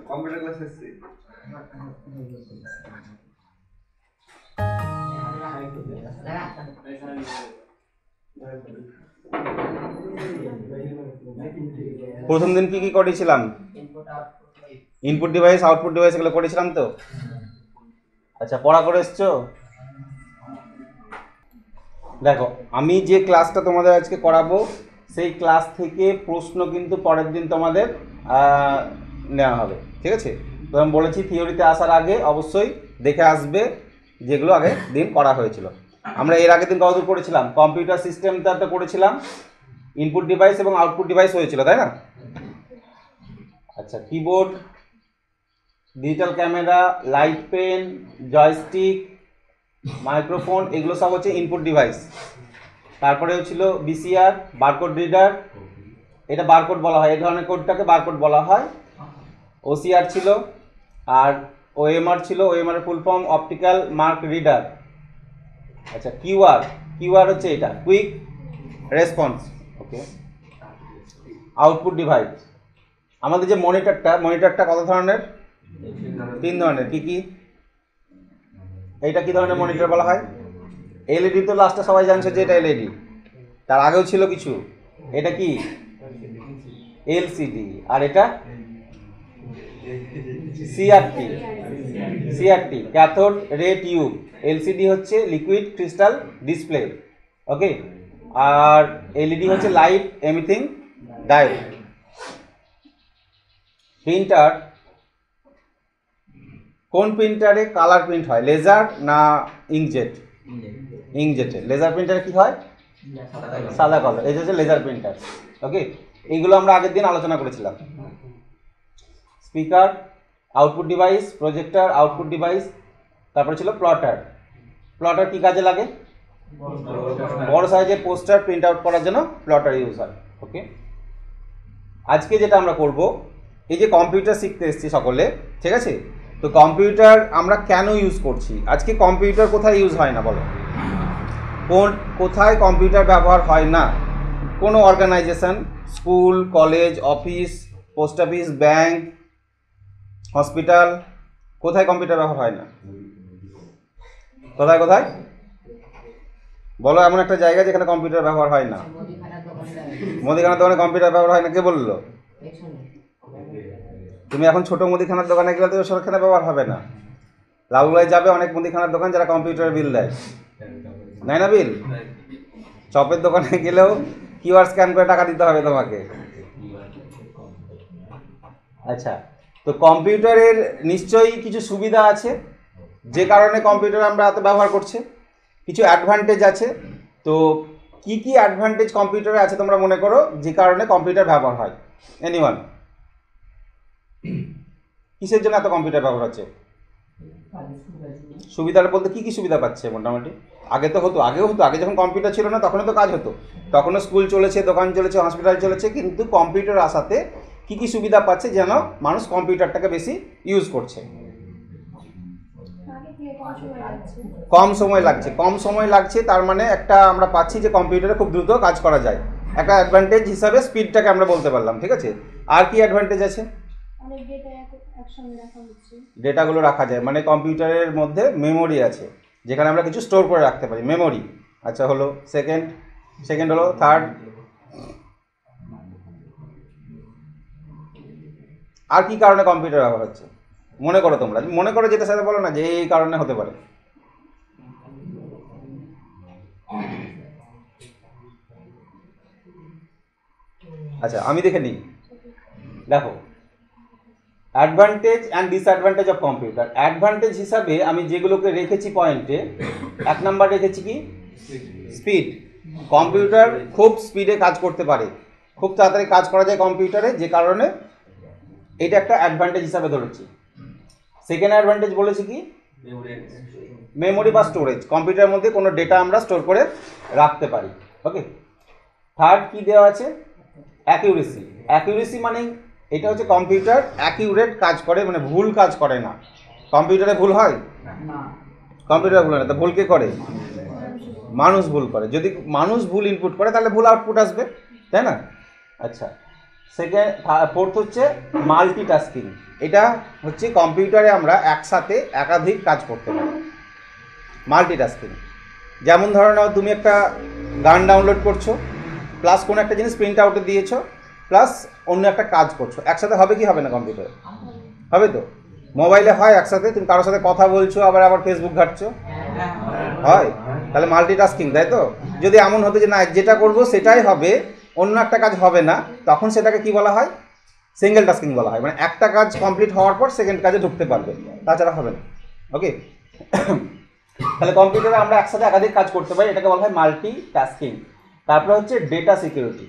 Computer class এসেছি। প্রথম দিন কি কি করেছিলাম? ইনপুট ডিভাইস, আউটপুট ডিভাইস এগুলো করেছিলাম তো। আচ্ছা, পড়া করে এসছো? দেখো, আমি যে ক্লাসটা তোমাদের আজকে করাবো সেই ক্লাস থেকে প্রশ্ন কিন্তু পরের দিন তোমাদের নেওয়া হবে, ঠিক আছে? তো আমি বলেছি থিওরিতে আসার আগে অবশ্যই দেখে আসবে যেগুলো আগের দিন করা হয়েছিল। আমরা এর আগের দিন কতদূর করেছিলাম? কম্পিউটার সিস্টেমটা তো করেছিলাম, ইনপুট ডিভাইস এবং আউটপুট ডিভাইস হয়েছিল, তাই না? আচ্ছা, keyboard, digital camera, light pen, joystick, microphone, এগুলো সব হচ্ছে ইনপুট ডিভাইস। তারপরে ছিল বিসিআর, বারকোড রিডার, এটা বারকোড বলা হয়, এই ধরনের কোডটাকে বারকোড বলা হয়। ওসিআর ছিল, আর ওএমআর ছিল, OMR full form optical mark reader. আচ্ছা, কিউআর, কিউআর হচ্ছে এটা কুইক রেসপন্স। ওকে, আউটপুট ডিভাইস। আমাদের যে মনিটরটা কত ধরনের? 3 ধরনের। কি কি? এইটা কি ধরনের মনিটর বলা হয়? এলইডি তো লাস্টে সবাই জানছে যে এটা এলইডি, তার আগেও ছিল কিছু। এটা কি? এলসিডি। আর এটা CRT, CRT cathode ray tube. LCD হচ্ছে লিকুইড ক্রিস্টাল ডিসপ্লে, ওকে। আর এলইডি হচ্ছে লাইট এমিটিং ডায়োড। প্রিন্টার, কোন প্রিন্টারে কালার প্রিন্ট হয়, লেজার না ইঙ্কজেট? ইঙ্কজেটে। লেজার প্রিন্টারে কি হয়? সাদা কালার, এই হচ্ছে লেজার প্রিন্টার, ওকে। এইগুলো আমরা আগের দিন আলোচনা করেছিলাম। Speaker, output device, projector, output device. তারপরে ছিল প্লটার। প্লটার কি কাজে লাগে? বড় সাইজের পোস্টার প্রিন্ট আউট করার জন্য প্লটার ইউজ হয়, ওকে। আজকে যেটা আমরা করব, এই যে কম্পিউটার শিখতে এসেছি সকলে, ঠিক আছে? তো কম্পিউটার আমরা কেন ইউজ করছি? আজকে কম্পিউটার কোথায় ইউজ হয় না বলো? কোথায় কম্পিউটার ব্যবহার হয় না? কোনো organisation, school, college, office, post office, bank, hospital, কোথায় কম্পিউটার ব্যবহার হয় না? কোথায় কোথায় বলো এমন একটা জায়গা যেখানে কম্পিউটার ব্যবহার হয় না? মুদিখানার দোকানে কম্পিউটার ব্যবহার হয় না, কে বললো? তুমি এখন ছোট মুদিখানার দোকানে গেলে তো সেখানে ব্যবহার হবে না। লালগোলায় যাবে অনেক মুদিখানার দোকান যারা কম্পিউটারের বিল দেয়, নেয় না বিল? চপের দোকানে গেলেও কিউআর স্ক্যান করে টাকা দিতে হবে তোমাকে। আচ্ছা, তো কম্পিউটারের নিশ্চয়ই কিছু সুবিধা আছে যে কারণে কম্পিউটার আমরা এত ব্যবহার করছি, কিছু অ্যাডভান্টেজ আছে। তো কি কি অ্যাডভান্টেজ কম্পিউটারে আছে তোমরা মনে করো যে কারণে কম্পিউটার ব্যবহার হয়? এনিওয়ান? কিসের জন্য এত কম্পিউটার ব্যবহার হচ্ছে? সুবিধাটা বলতে কি কি সুবিধা পাচ্ছে মোটামুটি? আগে তো হতো, আগেও হতো, আগে যখন কম্পিউটার ছিল না তখনও তো কাজ হতো, তখনও স্কুল চলেছে, দোকান চলেছে, হসপিটাল চলেছে, কিন্তু কম্পিউটার আসাতে কি কি সুবিধা পাচ্ছে যেন মানুষ কম্পিউটারটাকে বেশি ইউজ করছে? কম সময় লাগছে, কম সময় লাগছে, তার মানে একটা আমরা পাচ্ছি যে কম্পিউটারে খুব দ্রুত কাজ করা যায়। একটা অ্যাডভান্টেজ হিসাবে স্পিডটাকে আমরা বলতে পারলাম, ঠিক আছে? আর কি অ্যাডভান্টেজ আছে? ডেটাগুলো রাখা যায়, মানে কম্পিউটারের মধ্যে মেমোরি আছে যেখানে আমরা কিছু স্টোর করে রাখতে পারি, মেমোরি। আচ্ছা, হলো সেকেন্ড হলো। থার্ড, আর কি কারণে কম্পিউটার ব্যবহার হচ্ছে মনে করো? তোমরা মনে করো, যেটা সাথে বলো না যে এই কারণে হতে পারে। আচ্ছা, আমি দেখে নিই। দেখো, advantage and disadvantage of computer. Advantage হিসাবে আমি যেগুলোকে রেখেছি পয়েন্টে, 1 নাম্বার রেখেছি কি? স্পিড। কম্পিউটার খুব স্পিডে কাজ করতে পারে, খুব তাড়াতাড়ি কাজ করা যায় কম্পিউটারে, যে কারণে এটা একটা অ্যাডভান্টেজ হিসাবে ধরেছি। সেকেন্ড অ্যাডভান্টেজ বলেছি কি? মেমোরি বা স্টোরেজ, কম্পিউটারের মধ্যে কোনো ডেটা আমরা স্টোর করে রাখতে পারি, ওকে। থার্ড কি দেওয়া আছে? অ্যাকিউরেসি। অ্যাকিউরেসি মানে এটা হচ্ছে কম্পিউটার অ্যাকিউরেট কাজ করে, মানে ভুল কাজ করে না। কম্পিউটারে ভুল হয় না, কম্পিউটারে ভুল হয় না। তো ভুল কে করে? মানুষ ভুল করে। যদি মানুষ ভুল ইনপুট করে তাহলে ভুল আউটপুট আসবে, তাই না? আচ্ছা, সেকেন্ড, ফোর্থ হচ্ছে মাল্টিটাস্কিং। এটা হচ্ছে কম্পিউটারে আমরা একসাথে একাধিক কাজ করতে পারি, মাল্টিটাস্কিং। যেমন ধরে নাও তুমি একটা গান ডাউনলোড করছো, প্লাস কোনো একটা জিনিস প্রিন্ট আউটে দিয়েছো, প্লাস অন্য একটা কাজ করছো, একসাথে হবে কি হবে না কম্পিউটারে? হবে তো। মোবাইলে হয় একসাথে, তুমি কারোর সাথে কথা বলছো আবার আবার ফেসবুক ঘাঁটছো, হয়। তাহলে মাল্টিটাস্কিং, তাই তো? যদি এমন হতো যে না যেটা করবো সেটাই হবে, অন্য একটা কাজ হবে না, তখন সেটাকে কি বলা হয়? সিঙ্গেল টাস্কিং বলা হয়। মানে একটা কাজ কমপ্লিট হওয়ার পর সেকেন্ড কাজে ঢুকতে পারবে, তাছাড়া হবে না। ওকে। তাহলে কম্পিউটারে আমরা একসাথে একাধিক কাজ করতে পারি, এটাকে বলা হয় মাল্টিটাস্কিং। তারপরে হচ্ছে ডেটা সিকিউরিটি।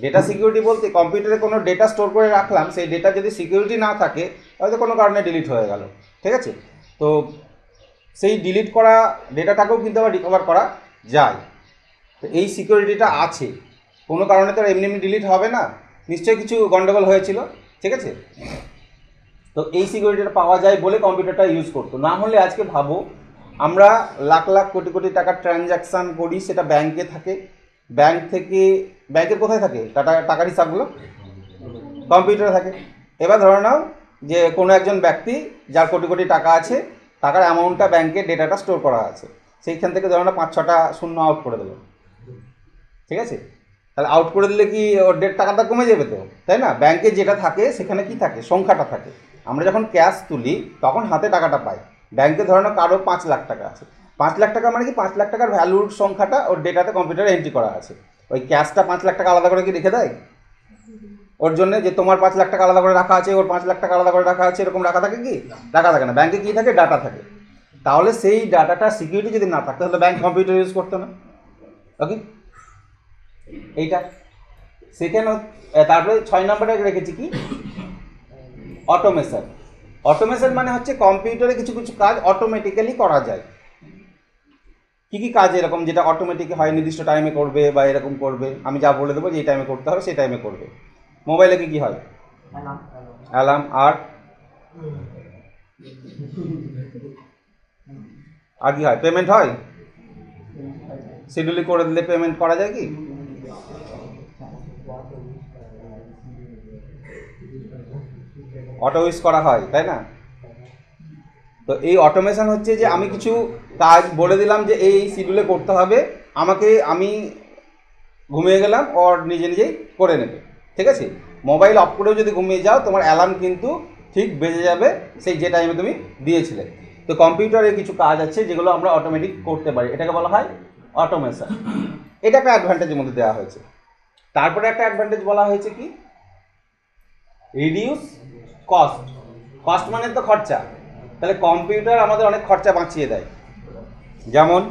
ডেটা সিকিউরিটি বলতে কম্পিউটারে কোনো ডেটা স্টোর করে রাখলাম, সেই ডেটা যদি সিকিউরিটি না থাকে হয়তো কোনো কারণে ডিলিট হয়ে গেল, ঠিক আছে? তো সেই ডিলিট করা ডেটাটাকেও কিন্তু আবার রিকভার করা যায়। তো এই সিকিউরিটিটা আছে, কোনো কারণে তো এমনি এমনি ডিলিট হবে না, নিশ্চয়ই কিছু গন্ডগোল হয়েছিল, ঠিক আছে? তো এই সিকিউরিটিটা পাওয়া যায় বলে কম্পিউটারটা ইউজ করতো। না হলে আজকে ভাবো আমরা লাখ লাখ কোটি কোটি টাকার ট্রানজ্যাকশান করি, সেটা ব্যাংকে থাকে, ব্যাংক থেকে ব্যাংকের কোথায় থাকে টাকার হিসাবগুলো? কম্পিউটারে থাকে। এবার ধরে নাও যে কোনো একজন ব্যক্তি যার কোটি কোটি টাকা আছে, টাকার অ্যামাউন্টটা ব্যাংকে ডেটাটা স্টোর করা আছে, সেইখান থেকে ধরে নাও 5-6টা শূন্য আউট করে দেবো, ঠিক আছে? তাহলে আউট করে দিলে কি ওর টাকাটা কমে যাবে তো, তাই না? ব্যাংকে যেটা থাকে সেখানে কি থাকে? সংখ্যাটা থাকে। আমরা যখন ক্যাশ তুলি তখন হাতে টাকাটা পাই। ব্যাংকে ধরে নাও কারো 5 লাখ টাকা আছে, 5 লাখ টাকা মানে কি 5 লাখ টাকার ভ্যালুর সংখ্যাটা ওর ডেটাতে কম্পিউটারে এন্ট্রি করা আছে। ওই ক্যাশটা 5 লাখ টাকা আলাদা করে কি রেখে দেয় ওর জন্য, যে তোমার 5 লাখ টাকা আলাদা করে রাখা আছে, ওর 5 লাখ টাকা আলাদা করে রাখা আছে, এরকম রাখা থাকে কি? রাখা থাকে না। ব্যাংকে কি থাকে? ডাটা থাকে। তাহলে সেই ডাটাটা সিকিউরিটি যদি না থাকতো তাহলে ব্যাংক কম্পিউটার ইউজ করতো না। ওকে, এইটা সেকেন্ড। তারপরে 6 নম্বরে রেখেছি কি? অটোমেশন। অটোমেশন মানে হচ্ছে কম্পিউটারে কিছু কিছু কাজ অটোমেটিক্যালি করা যায়। কি কি কাজ এরকম যেটা অটোমেটিক হয়, নির্দিষ্ট টাইমে করবে বা এরকম করবে, আমি যা বলে দেবো যে এই টাইমে করতে হবে সেই টাইমে করবে। মোবাইলে কি কি হয়? অ্যালার্ম। আর কি হয়? পেমেন্ট হয়, শিডিউল করে দিলে পেমেন্ট করা যায় কি? অটো ইউজ করা হয়, তাই না? তো এই অটোমেশন হচ্ছে যে আমি কিছু কাজ বলে দিলাম যে এই শিডিউলে করতে হবে, আমি ঘুমিয়ে গেলাম, ওর নিজে নিজেই করে নেবে, ঠিক আছে? মোবাইল অফ করেও যদি ঘুমিয়ে যাও তোমার অ্যালার্ম কিন্তু ঠিক বেজে যাবে সেই যে টাইমে তুমি দিয়েছিলে। তো কম্পিউটারে কিছু কাজ আছে যেগুলো আমরা অটোমেটিক করতে পারি, এটাকে বলা হয় অটোমেশন। এটা একটা অ্যাডভান্টেজের মধ্যে দেওয়া হয়েছে। তারপরে একটা অ্যাডভান্টেজ বলা হয়েছে কি? Reduce cost. কস্ট মানে তো খরচা। তাহলে কম্পিউটার আমাদের অনেক খরচা বাঁচিয়ে দেয়। যেমন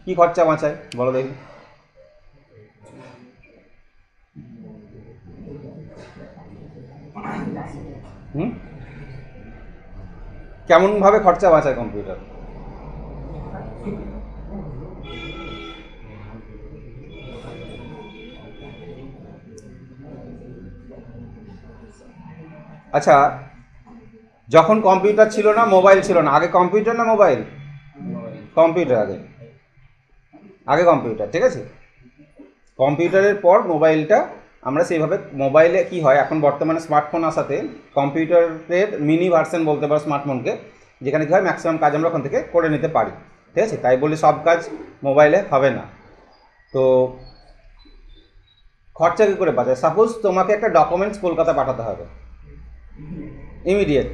কি খরচা বাঁচায় বলো দেখি? কেমন ভাবে খরচা বাঁচায় কম্পিউটার? আচ্ছা, যখন কম্পিউটার ছিল না, মোবাইল ছিল না, আগে কম্পিউটার না মোবাইল? কম্পিউটার আগে, আগে কম্পিউটার, ঠিক আছে? কম্পিউটারের পর মোবাইলটা আমরা সেইভাবে, মোবাইলে কি হয় এখন বর্তমানে স্মার্টফোন আসাতে কম্পিউটারের মিনি ভার্সন বলতে পারো স্মার্টফোনকে, যেখানে কী হয় ম্যাক্সিমাম কাজ আমরা ওখান থেকে করে নিতে পারি, ঠিক আছে? তাই বলে সব কাজ মোবাইলে হবে না। তো খরচা কী করে বাঁচায়? সাপোজ তোমাকে একটা ডকুমেন্টস কলকাতা পাঠাতে হবে ইমিডিয়েট।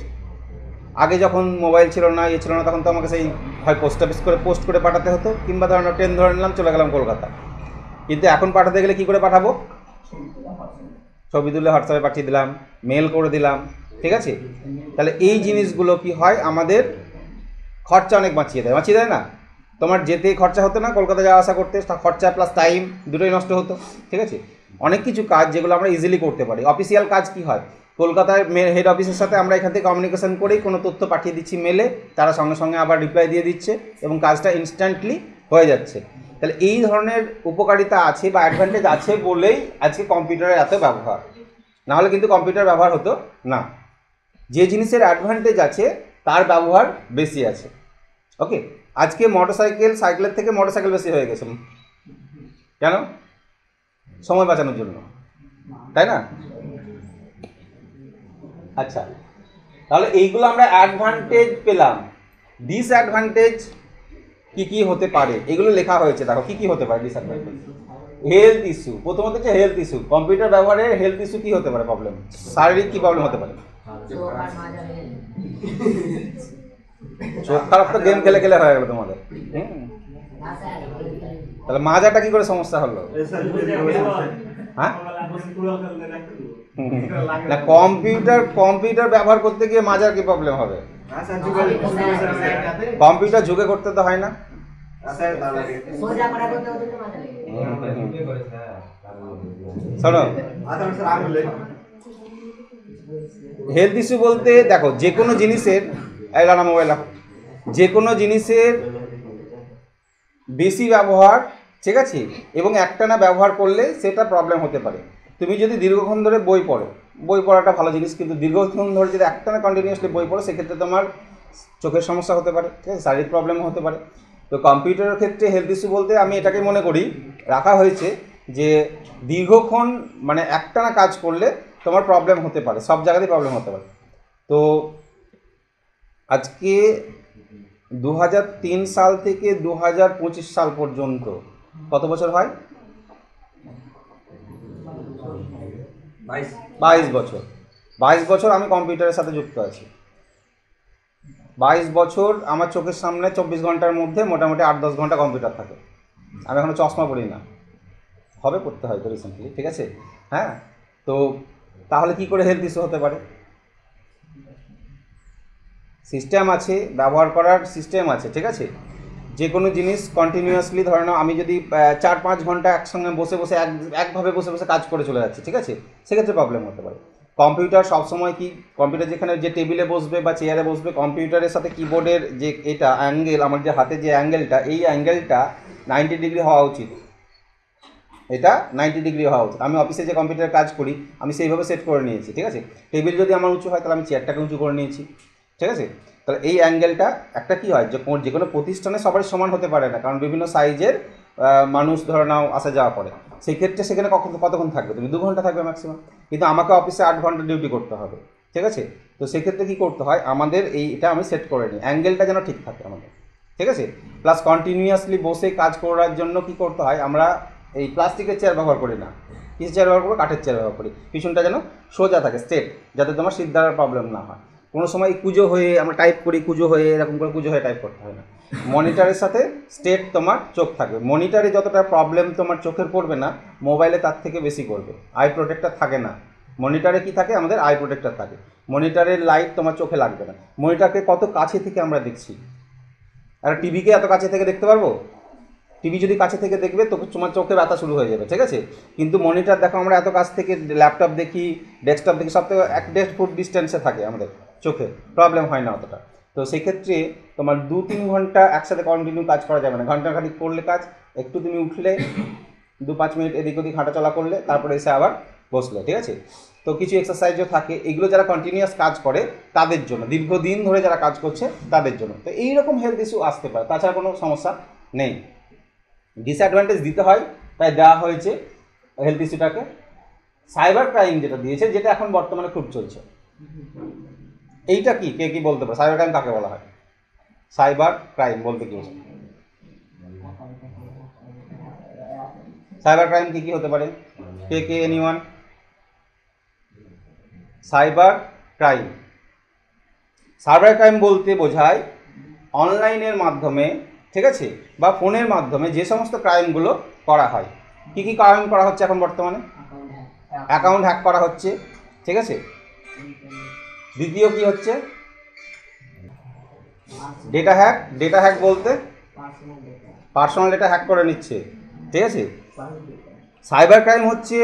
আগে যখন মোবাইল ছিল না, ছিল না, তখন তো আমাকে সেই হয় পোস্ট অফিস করে পোস্ট করে পাঠাতে হতো, কিংবা ধরো ট্রেন ধরে নিলাম চলে গেলাম কলকাতা। কিন্তু এখন পাঠাতে গেলে কী করে পাঠাবো? ছবি তুলে হোয়াটসঅ্যাপে পাঠিয়ে দিলাম, মেল করে দিলাম, ঠিক আছে? তাহলে এই জিনিসগুলো কি হয় আমাদের খরচা অনেক বাঁচিয়ে দেয় না? তোমার যেতে খরচা হতো না, কলকাতা যাওয়া আসা করতে খরচা প্লাস টাইম দুটোই নষ্ট হতো, ঠিক আছে? অনেক কিছু কাজ যেগুলো আমরা ইজিলি করতে পারি। অফিসিয়াল কাজ কি হয়? কলকাতায় হেড অফিসের সাথে আমরা এখান থেকে কমিউনিকেশন করেই কোনো তথ্য পাঠিয়ে দিচ্ছি মেলে, তারা সঙ্গে সঙ্গে আবার রিপ্লাই দিয়ে দিচ্ছে এবং কাজটা ইনস্ট্যান্টলি হয়ে যাচ্ছে। তাহলে এই ধরনের উপকারিতা আছে বা অ্যাডভান্টেজ আছে বলেই আজকে কম্পিউটারের এত ব্যবহার, নাহলে কিন্তু কম্পিউটার ব্যবহার হতো না। যে জিনিসের অ্যাডভান্টেজ আছে তার ব্যবহার বেশি আছে। ওকে, আজকে সাইকেলের থেকে মোটরসাইকেল বেশি হয়ে গেছে। কেন? সময় বাঁচানোর জন্য। তাই না? আচ্ছা, তাহলে এইগুলো আমরা অ্যাডভান্টেজ পেলাম। ডিসঅ্যাডভান্টেজ কি কি হতে পারে এগুলো লেখা হয়েছে, দেখো কি কি হতে পারে ডিসঅ্যাডভান্টেজ। হেলথ ইস্যু, প্রথমত হচ্ছে হেলথ ইস্যু। কম্পিউটার ব্যবহারে হেলথ ইস্যু কি হতে পারে প্রবলেম, শারীরিক কি প্রবলেম হতে পারে? চোখ খারাপ তো গেম খেলে খেলে হয়ে গেল তোমাদের। তাহলে মাজাটা কি করে সমস্যা হলো? হ্যাঁ, না কম্পিউটার ব্যবহার করতে গিয়ে মাজার কি প্রবলেম হবে? কম্পিউটার ঝুঁকে করতে তো হয় না। শোনো, হেলথ ইস্যু বলতে দেখো যে কোনো জিনিসের, মোবাইল রাখো, যে কোনো জিনিসের বেশি ব্যবহার, ঠিক আছে, এবং একটানা ব্যবহার করলে সেটা প্রবলেম হতে পারে। তুমি যদি দীর্ঘক্ষণ ধরে বই পড়ো, বই পড়াটা ভালো জিনিস, কিন্তু দীর্ঘক্ষণ ধরে যদি একটানা কন্টিনিউয়াসলি বই পড়ো সেক্ষেত্রে তোমার চোখের সমস্যা হতে পারে, ঠিক আছে, শারীরিক প্রবলেমও হতে পারে। তো কম্পিউটারের ক্ষেত্রে হেলথ ইস্যু বলতে আমি এটাকে মনে করি রাখা হয়েছে যে দীর্ঘক্ষণ মানে একটানা কাজ করলে তোমার প্রবলেম হতে পারে, সব জায়গাতেই প্রবলেম হতে পারে। তো আজকে 2003 সাল থেকে 2025 সাল পর্যন্ত কত বছর হয়? 22 বছর। 22 বছর আমি কম্পিউটারের সাথে যুক্ত আছি। 22 বছর আমার চোখের সামনে 24 ঘন্টার মধ্যে মোটামুটি 8-10 ঘন্টা কম্পিউটার থাকে। আমি এখনো চশমা পড়ি না, হবে পড়তে হয়তো রিসেন্টলি, ঠিক আছে। হ্যাঁ, তো তাহলে কি করে হেলথ ইস্যু হতে পারে? সিস্টেম আছে, ব্যবহার করার সিস্টেম আছে, ঠিক আছে। যে কোনো জিনিস কন্টিনিউয়াসলি, ধরে নাও আমি যদি 4-5 ঘন্টা একসঙ্গে বসে বসে একভাবে বসে বসে কাজ করে চলে যাচ্ছি, ঠিক আছে, সেক্ষেত্রে প্রবলেম হতে পারে। কম্পিউটার সবসময় কি, কম্পিউটার যেখানে যে টেবিলে বসবে বা চেয়ারে বসবে, কম্পিউটারের সাথে কিবোর্ডের যে এটা অ্যাঙ্গেল, আমার যে হাতে যে অ্যাঙ্গেলটা, এই অ্যাঙ্গেলটা 90 ডিগ্রি হওয়া উচিত। এটা 90 ডিগ্রি হওয়া উচিত। আমি অফিসে যে কম্পিউটারে কাজ করি আমি সেইভাবে সেট করে নিয়েছি, ঠিক আছে। টেবিল যদি আমার উঁচু হয় তাহলে আমি চেয়ারটাকে উঁচু করে নিয়েছি, ঠিক আছে। তাহলে এই অ্যাঙ্গেলটা একটা কী হয়, যে কোনো প্রতিষ্ঠানে সবাই সমান হতে পারে না, কারণ বিভিন্ন সাইজের মানুষ ধরে নাও আসা যাওয়া করে। সেই ক্ষেত্রে সেখানে কতক্ষণ থাকবে তুমি? 2 ঘন্টা থাকবে ম্যাক্সিমাম, কিন্তু আমাকে অফিসে 8 ঘন্টা ডিউটি করতে হবে, ঠিক আছে। তো সেক্ষেত্রে কী করতে হয়, আমাদের এটা আমি সেট করে নিই, অ্যাঙ্গেলটা যেন ঠিক থাকে আমাদের, ঠিক আছে। প্লাস কন্টিনিউয়াসলি বসে কাজ করার জন্য কি করতে হয়, আমরা এই প্লাস্টিকের চেয়ার ব্যবহার করি না, কিসের চেয়ার ব্যবহার করবো? কাঠের চেয়ার ব্যবহার করি। পিছনটা যেন সোজা থাকে, স্ট্রেট, যাতে তোমার সিদ্ধার প্রবলেম না হয়। কোনো সময় কুজো হয়ে আমরা টাইপ করি, কুজো হয়ে এরকম করে কুজো হয়ে টাইপ করতে হয় না। মনিটরের সাথে স্ট্রেট তোমার চোখ থাকবে। মনিটরে যতটা প্রবলেম তোমার চোখের করবে না, মোবাইলে তার থেকে বেশি করবে। আই প্রোটেক্টর থাকে না মনিটরে, কি থাকে আমাদের? আই প্রোটেক্টর থাকে। মনিটরের লাইট তোমার চোখে লাগবে না। মনিটরকে কত কাছে থেকে আমরা দেখছি, আর টিভিকে এত কাছে থেকে দেখতে পারবো? টিভি যদি কাছে থেকে দেখবে তো তোমার চোখে ব্যথা শুরু হয়ে যাবে, ঠিক আছে। কিন্তু মনিটর দেখো আমরা এত কাছ থেকে, ল্যাপটপ দেখি, ডেস্কটপ দেখি, সব থেকে 1-1.5 ফুট ডিস্টেন্সে থাকে আমাদের চোখে, প্রবলেম হয় না অতটা। তো সেক্ষেত্রে তোমার 2-3 ঘন্টা একসাথে কন্টিনিউ কাজ করা যাবে না। ঘন্টাখানিক করলে কাজ, একটু তুমি উঠলে 2-5 মিনিট এদিক ওদিক হাঁটাচলা করলে, তারপরে এসে আবার বসলে, ঠিক আছে। তো কিছু এক্সারসাইজও থাকে, এগুলো যারা কন্টিনিউয়াস কাজ করে তাদের জন্য, দীর্ঘদিন ধরে যারা কাজ করছে তাদের জন্য। তো এইরকম হেলথ ইস্যু আসতে পারে, তাছাড়া কোনো সমস্যা নেই। ডিসঅ্যাডভান্টেজ দিতে হয়, তাই দেওয়া হয়েছে হেলথ ইস্যুটাকে। সাইবার ক্রাইম যেটা দিয়েছে, যেটা এখন বর্তমানে খুব চলছে, এইটা কি, কে কি বলতে পারে? সাইবার ক্রাইম কাকে বলা হয়? সাইবার ক্রাইম বলতে কি বোঝায়? সাইবার ক্রাইম কি হতে পারে? কে এনিওয়ান? সাইবার ক্রাইম বলতে বোঝায় অনলাইনের মাধ্যমে, ঠিক আছে, বা ফোনের মাধ্যমে যে সমস্ত ক্রাইমগুলো করা হয়। কি কি ক্রাইম করা হচ্ছে এখন বর্তমানে? অ্যাকাউন্ট হ্যাক করা হচ্ছে, ঠিক আছে। দ্বিতীয় কি হচ্ছে? ডেটা হ্যাক বলতে পার্সোনাল ডেটা হ্যাক করে নিচ্ছে, ঠিক আছে। সাইবার ক্রাইম হচ্ছে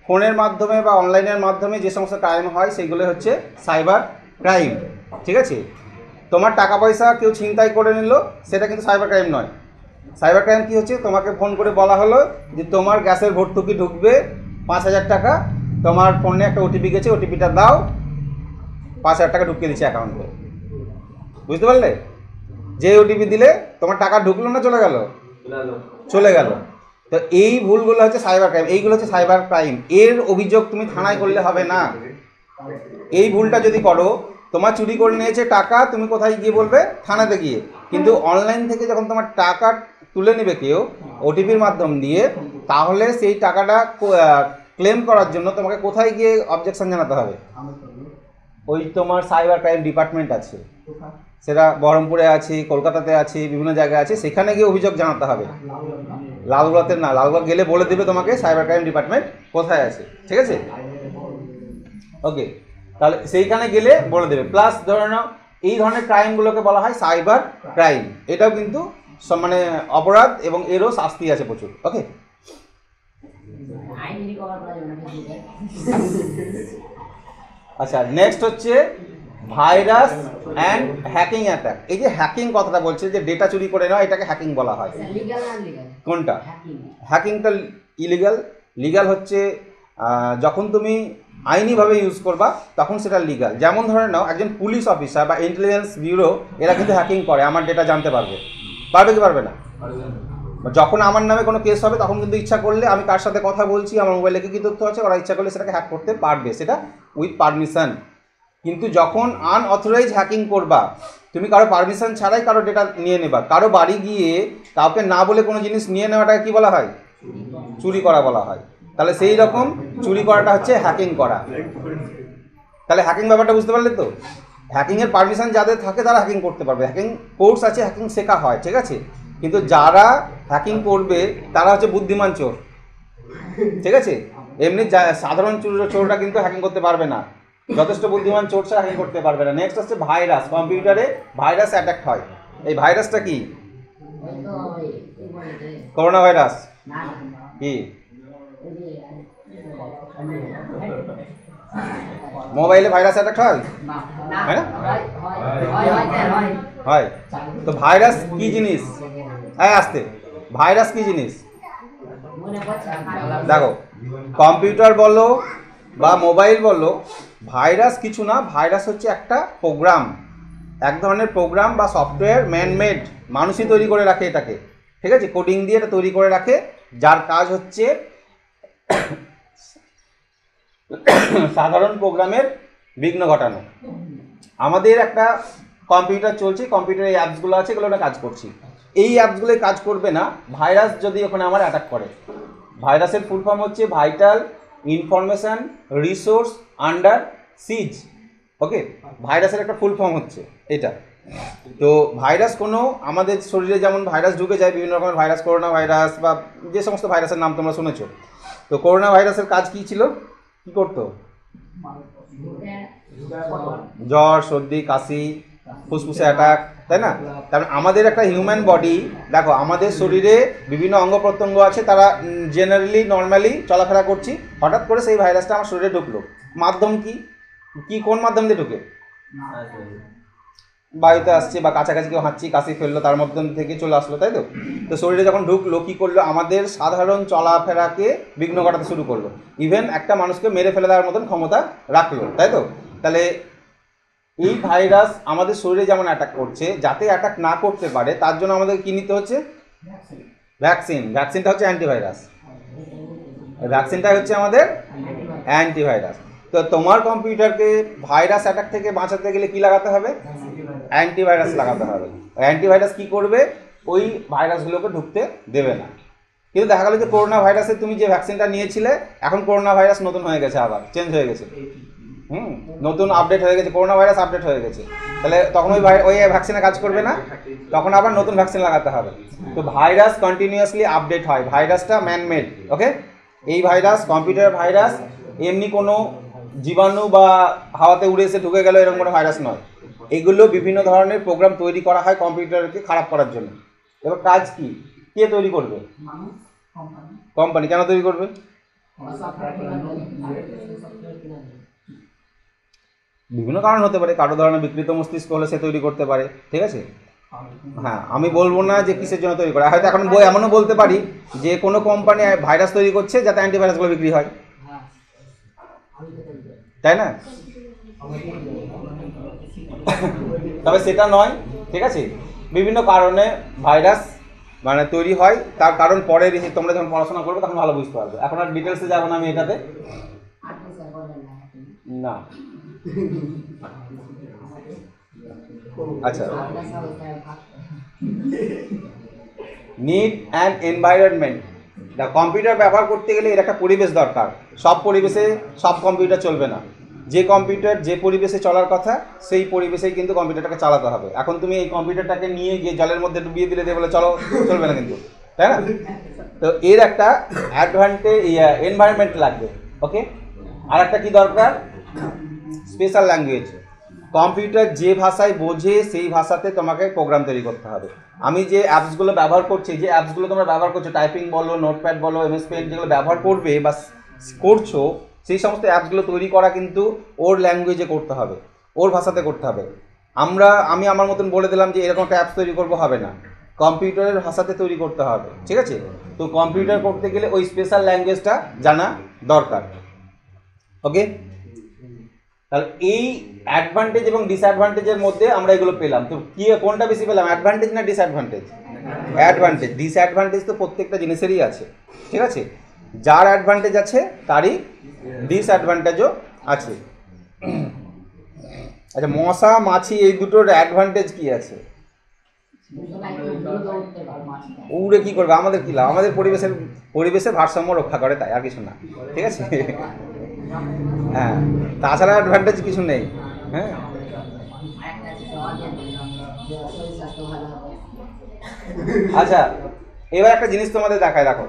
ফোনের মাধ্যমে বা অনলাইনের মাধ্যমে যে সমস্ত ক্রাইম হয় সেগুলো হচ্ছে সাইবার ক্রাইম, ঠিক আছে। তোমার টাকা পয়সা কেউ ছিনতাই করে নিল, সেটা কিন্তু সাইবার ক্রাইম নয়। সাইবার ক্রাইম কী হচ্ছে, তোমাকে ফোন করে বলা হলো যে তোমার গ্যাসের ভর্তুকি ঢুকবে 5,000 টাকা, তোমার ফোনে একটা ওটিপি গেছে, ওটিপিটা দাও, 5,000 টাকা ঢুকিয়ে দিচ্ছে অ্যাকাউন্টে। বুঝতে পারলে? যে ওটিপি দিলে তোমার টাকা ঢুকলো না চলে গেল? চলে গেল। তো এই ভুলগুলো হচ্ছে সাইবার ক্রাইম, এইগুলো হচ্ছে সাইবার ক্রাইম। এর অভিযোগ তুমি থানায় করলে হবে না। এই ভুলটা যদি করো, তোমার চুরি করে নিয়েছে টাকা, তুমি কোথায় গিয়ে বলবে? থানাতে গিয়ে। কিন্তু অনলাইন থেকে যখন তোমার টাকা তুলে নেবে কেউ ওটিপির মাধ্যম দিয়ে, তাহলে সেই টাকাটা ক্লেম করার জন্য তোমাকে কোথায় গিয়ে অবজেকশন জানাতে হবে? ওই তোমার সাইবার ক্রাইম ডিপার্টমেন্ট আছে, সেটা বহরমপুরে আছে, কলকাতাতে আছে, বিভিন্ন জায়গায় আছে, সেখানে গিয়ে অভিযোগ জানাতে হবে। লালগোলাতে না, লালগোলা গেলে বলে দেবে তোমাকে সাইবার ক্রাইম ডিপার্টমেন্ট কোথায় আছে, ঠিক আছে? ওকে, তাহলে সেইখানে গেলে বলে দেবে। প্লাস ধরে নাও এই ধরনের ক্রাইমগুলোকে বলা হয় সাইবার ক্রাইম। এটাও কিন্তু মানে অপরাধ এবং এরও শাস্তি আছে প্রচুর। ওকে, আচ্ছা, নেক্সট হচ্ছে ভাইরাস অ্যান্ড হ্যাকিং অ্যাটাক। এই যে হ্যাকিং কথাটা বলছে, যে ডেটা চুরি করে নেওয়া, এটাকে হ্যাকিং বলা হয়। কোনটা? হ্যাকিংটা ইলিগাল। লিগাল হচ্ছে যখন তুমি আইনিভাবে ইউজ করবা তখন সেটা লিগাল। যেমন ধরে নাও একজন পুলিশ অফিসার বা ইন্টেলিজেন্স ব্যুরো, এরা কিন্তু হ্যাকিং করে, আমার ডেটা জানতে পারবে। পারবে কি পারবে না? যখন আমার নামে কোনো কেস হবে তখন কিন্তু ইচ্ছা করলে, আমি কার সাথে কথা বলছি, আমার মোবাইলে কী তথ্য আছে, ওরা ইচ্ছা করলে সেটাকে হ্যাক করতে পারবে, সেটা উইথ পারমিশন। কিন্তু যখন আনঅথরাইজ হ্যাকিং করবা, তুমি কারো পারমিশন ছাড়াই কারো ডেটা নিয়ে নেবা, কারো বাড়ি গিয়ে কাউকে না বলে কোনো জিনিস নিয়ে নেওয়াটাকে কী বলা হয়? চুরি করা বলা হয়। তাহলে সেই রকম চুরি করাটা হচ্ছে হ্যাকিং করা। তাহলে হ্যাকিং ব্যাপারটা বুঝতে পারলে তো? হ্যাকিংয়ের পারমিশন যাদের থাকে তারা হ্যাকিং করতে পারবে, হ্যাকিং কোর্স আছে, হ্যাকিং শেখা হয়, ঠিক আছে? কিন্তু যারা হ্যাকিং করবে তারা হচ্ছে বুদ্ধিমান চোর, ঠিক আছে? এমনি সাধারণ চোররা কিন্তু হ্যাকিং করতে পারবে না, যথেষ্ট বুদ্ধিমান চোর ছাড়া হ্যাকিং করতে পারবে না। নেক্সট হচ্ছে ভাইরাস। কম্পিউটারে ভাইরাস অ্যাটাক হয়। এই ভাইরাসটা কি? Corona virus. কি? মোবাইলে ভাইরাস অ্যাটাক হয়, হ্যাঁ না? হয়। তো ভাইরাস কি জিনিস? হ্যাঁ, আসতে, ভাইরাস কি জিনিস? দেখো, কম্পিউটার বলো বা মোবাইল বলো, ভাইরাস কিছু না। ভাইরাস হচ্ছে একটা প্রোগ্রাম, এক ধরনের প্রোগ্রাম বা সফটওয়্যার, ম্যানমেড, মানুষই তৈরি করে রাখে এটাকে, ঠিক আছে? কোডিং দিয়ে এটা তৈরি করে রাখে, যার কাজ হচ্ছে সাধারণ প্রোগ্রামের বিঘ্ন ঘটানো। আমাদের একটা কম্পিউটার চলছে, কম্পিউটারে এই অ্যাপসগুলো আছে, এগুলো কাজ করছি, এই অ্যাপসগুলোই কাজ করবে না ভাইরাস যদি ওখানে আমার অ্যাটাক করে। ভাইরাসের ফুল ফর্ম হচ্ছে ভাইটাল ইনফরমেশান রিসোর্স আন্ডার সিজ। ওকে, ভাইরাসের একটা ফুল ফর্ম হচ্ছে এটা। তো ভাইরাস কোনো আমাদের শরীরে যেমন ভাইরাস ঢুকে যায়, বিভিন্ন রকমের ভাইরাস, করোনা ভাইরাস বা যে সমস্ত ভাইরাসের নাম তোমরা শুনেছো। তো করোনা ভাইরাসের কাজ কী ছিল, কী করতো? জ্বর, সর্দি, কাশি, ফুসফুসে অ্যাটাক, তাই না? কারণ আমাদের একটা হিউম্যান বডি, দেখো আমাদের শরীরে বিভিন্ন অঙ্গ প্রত্যঙ্গ আছে, তারা জেনারেলি নর্মালি চলাফেরা করছি, হঠাৎ করে সেই ভাইরাসটা আমার শরীরে ঢুকলো। মাধ্যম কি কি কোন মাধ্যম দিয়ে ঢুকে? বায়ুতে আসছে, বা কাছাকাছি কেউ হাঁচি কাশি ফেললো, তার মাধ্যম থেকে চলে আসলো, তাই তো? তো শরীরে যখন ঢুকলো, কী করলো? আমাদের সাধারণ চলাফেরাকে বিঘ্ন ঘটাতে শুরু করলো, ইভেন একটা মানুষকে মেরে ফেলে দেওয়ার মতন ক্ষমতা রাখলো, তাই তো? তাহলে এই ভাইরাস আমাদের শরীরে যেমন অ্যাটাক করছে, যাতে অ্যাটাক না করতে পারে তার জন্য আমাদের কী নিতে হচ্ছে? ভ্যাকসিন। ভ্যাকসিনটা হচ্ছে অ্যান্টিভাইরাস, ভ্যাকসিনটাই হচ্ছে আমাদের অ্যান্টিভাইরাস। তো তোমার কম্পিউটারকে ভাইরাস অ্যাটাক থেকে বাঁচাতে গেলে কি লাগাতে হবে? অ্যান্টিভাইরাস লাগাতে হবে। অ্যান্টিভাইরাস কি করবে? ওই ভাইরাসগুলোকে ঢুকতে দেবে না। কিন্তু দেখা গেল যে করোনা ভাইরাসে তুমি যে ভ্যাকসিনটা নিয়েছিলে, এখন করোনা ভাইরাস নতুন হয়ে গেছে, আবার চেঞ্জ হয়ে গেছে, নতুন আপডেট হয়ে গেছে, করোনা ভাইরাস আপডেট হয়ে গেছে। তাহলে তখন ওই ভ্যাকসিনে কাজ করবে না, তখন আবার নতুন ভ্যাকসিন লাগাতে হবে। তো ভাইরাস কন্টিনিউয়াসলি আপডেট হয়, ভাইরাসটা ম্যানমেড। ওকে, এই ভাইরাস, কম্পিউটার ভাইরাস, এমনি কোনো জীবাণু বা হাওয়াতে উড়ে এসে ঢুকে গেল এরকম কোনো ভাইরাস নয়। এগুলো বিভিন্ন ধরনের প্রোগ্রাম তৈরি করা হয় কম্পিউটারকে খারাপ করার জন্য। এবার কাজ কি, কে তৈরি করবে? কোম্পানি। কেন তৈরি করবে? বিভিন্ন কারণ হতে পারে, কারো ধরনের বিকৃত মস্তিষ্ক হলে সে তৈরি করতে পারে, ঠিক আছে? হ্যাঁ, আমি বলবো না যে কিসের জন্য তৈরি করে। হয়তো এখন এমনও বলতে পারি যে কোনো কোম্পানি ভাইরাস তৈরি করছে যাতে অ্যান্টিভাইরাসগুলো বিক্রি হয়, তাই না? তবে সেটা নয়, ঠিক আছে? বিভিন্ন কারণে ভাইরাস মানে তৈরি হয়, তার কারণ পরে তোমরা যখন পড়াশোনা করবে তখন ভালো বুঝতে পারবে। এখন আর ডিটেলসে যাবো না আমি এটাতে, না। আচ্ছা, নিড অ্যান্ড এনভায়রনমেন্ট। কম্পিউটার ব্যবহার করতে গেলে এর একটা পরিবেশ দরকার। সব পরিবেশে সব কম্পিউটার চলবে না। যে কম্পিউটার যে পরিবেশে চলার কথা সেই পরিবেশেই কিন্তু কম্পিউটারটাকে চালাতে হবে। এখন তুমি এই কম্পিউটারটাকে নিয়ে গিয়ে জলের মধ্যে ডুবিয়ে দিলে দিয়ে বলে চলো, চলবে না কিন্তু, তাই না? তো এর একটা অ্যাডভান্টেজ এনভায়রনমেন্ট লাগবে। ওকে, আর একটা কি দরকার? Special language. কম্পিউটার যে ভাষায় বোঝে সেই ভাষাতে তোমাকে প্রোগ্রাম তৈরি করতে হবে। আমি যে অ্যাপসগুলো ব্যবহার করছি, যে অ্যাপসগুলো তোমরা ব্যবহার করছো, টাইপিং বলো, নোটপ্যাড বলো, এমএস পেন্ট যেগুলো ব্যবহার করবে বা করছো, সেই সমস্ত অ্যাপসগুলো তৈরি করা কিন্তু ওর ল্যাঙ্গুয়েজে করতে হবে, ওর ভাষাতে করতে হবে। আমি আমার মতন বলে দিলাম যে এরকম একটা অ্যাপস তৈরি করবো, হবে না, কম্পিউটারের ভাষাতে তৈরি করতে হবে। ঠিক আছে? তো কম্পিউটার করতে গেলে ওই স্পেশাল ল্যাঙ্গুয়েজটা জানা দরকার। ওকে, তাহলে এই অ্যাডভান্টেজ এবং ডিসঅ্যাডভান্টেজের মধ্যে আমরা এগুলো পেলাম। তো কি কোনটা বেশি পেলাম, অ্যাডভান্টেজ না ডিসঅ্যাডভান্টেজ? অ্যাডভান্টেজ। ডিসঅ্যাডভান্টেজ তো প্রত্যেকটা জিনিসেরই আছে, ঠিক আছে? যার অ্যাডভান্টেজ আছে তারই ডিসঅ্যাডভান্টেজও আছে। আচ্ছা, মশা মাছি এই দুটোর অ্যাডভান্টেজ কি আছে? উড়ে কি করবে, আমাদের কি লাভ? আমাদের পরিবেশের ভারসাম্য রক্ষা করে, তাই আর কিছু না। ঠিক আছে? হ্যাঁ, তাছাড়া অ্যাডভান্টেজ কিছু নেই। হ্যাঁ, আচ্ছা, এবার একটা জিনিস তোমাদের দেখায়, দেখো।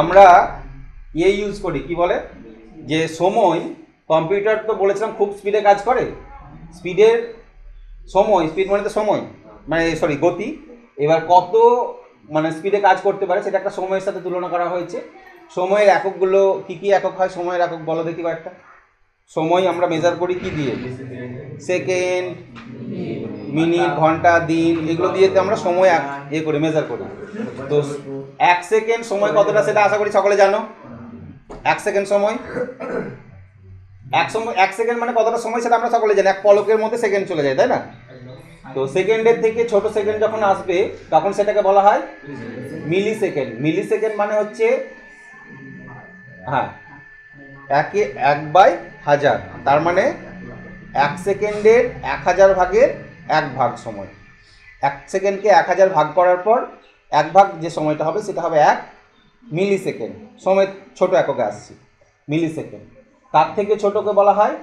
আমরা ইউজ করি, কি বলে, যে সময়, কম্পিউটার তো বলেছিলাম খুব স্পিডে কাজ করে। স্পিডের সময়, স্পিড মানে তো সময়, মানে সরি গতি। এবার কত মানে স্পিডে কাজ করতে পারে সেটা একটা সময়ের সাথে তুলনা করা হয়েছে। সময়ের এককগুলো কি কি একক হয়? সময়ের একক বলো দেখি কয়েকটা। সময় আমরা মেজার করি কি দিয়ে? সেকেন্ড, মিনিট, ঘন্টা, দিন, এগুলো দিয়ে আমরা সময় করি, মেজার করি। তো 1 সেকেন্ড সময় কতটা সেটা আশা করি সকলে জানো। 1 সেকেন্ড সময়, 1 সেকেন্ড মানে কতটা সময় সেটা আমরা সকলে জানি। এক পলকের মধ্যে সেকেন্ড চলে যায়, তাই না? তো সেকেন্ডের থেকে ছোট সেকেন্ড যখন আসবে তখন সেটাকে বলা হয় মিলি সেকেন্ড। মিলি সেকেন্ড মানে হচ্ছে, হ্যাঁ, 1/1000। তার মানে 1 সেকেন্ডের 1000 ভাগের 1 ভাগ সময়। 1 সেকেন্ডকে 1000 ভাগ করার পর 1 ভাগ যে সময়টা হবে সেটা হবে 1 মিলি সেকেন্ড। সময় ছোট এককে আসছে, মিলি সেকেন্ড। তার থেকে ছোটকে বলা হয়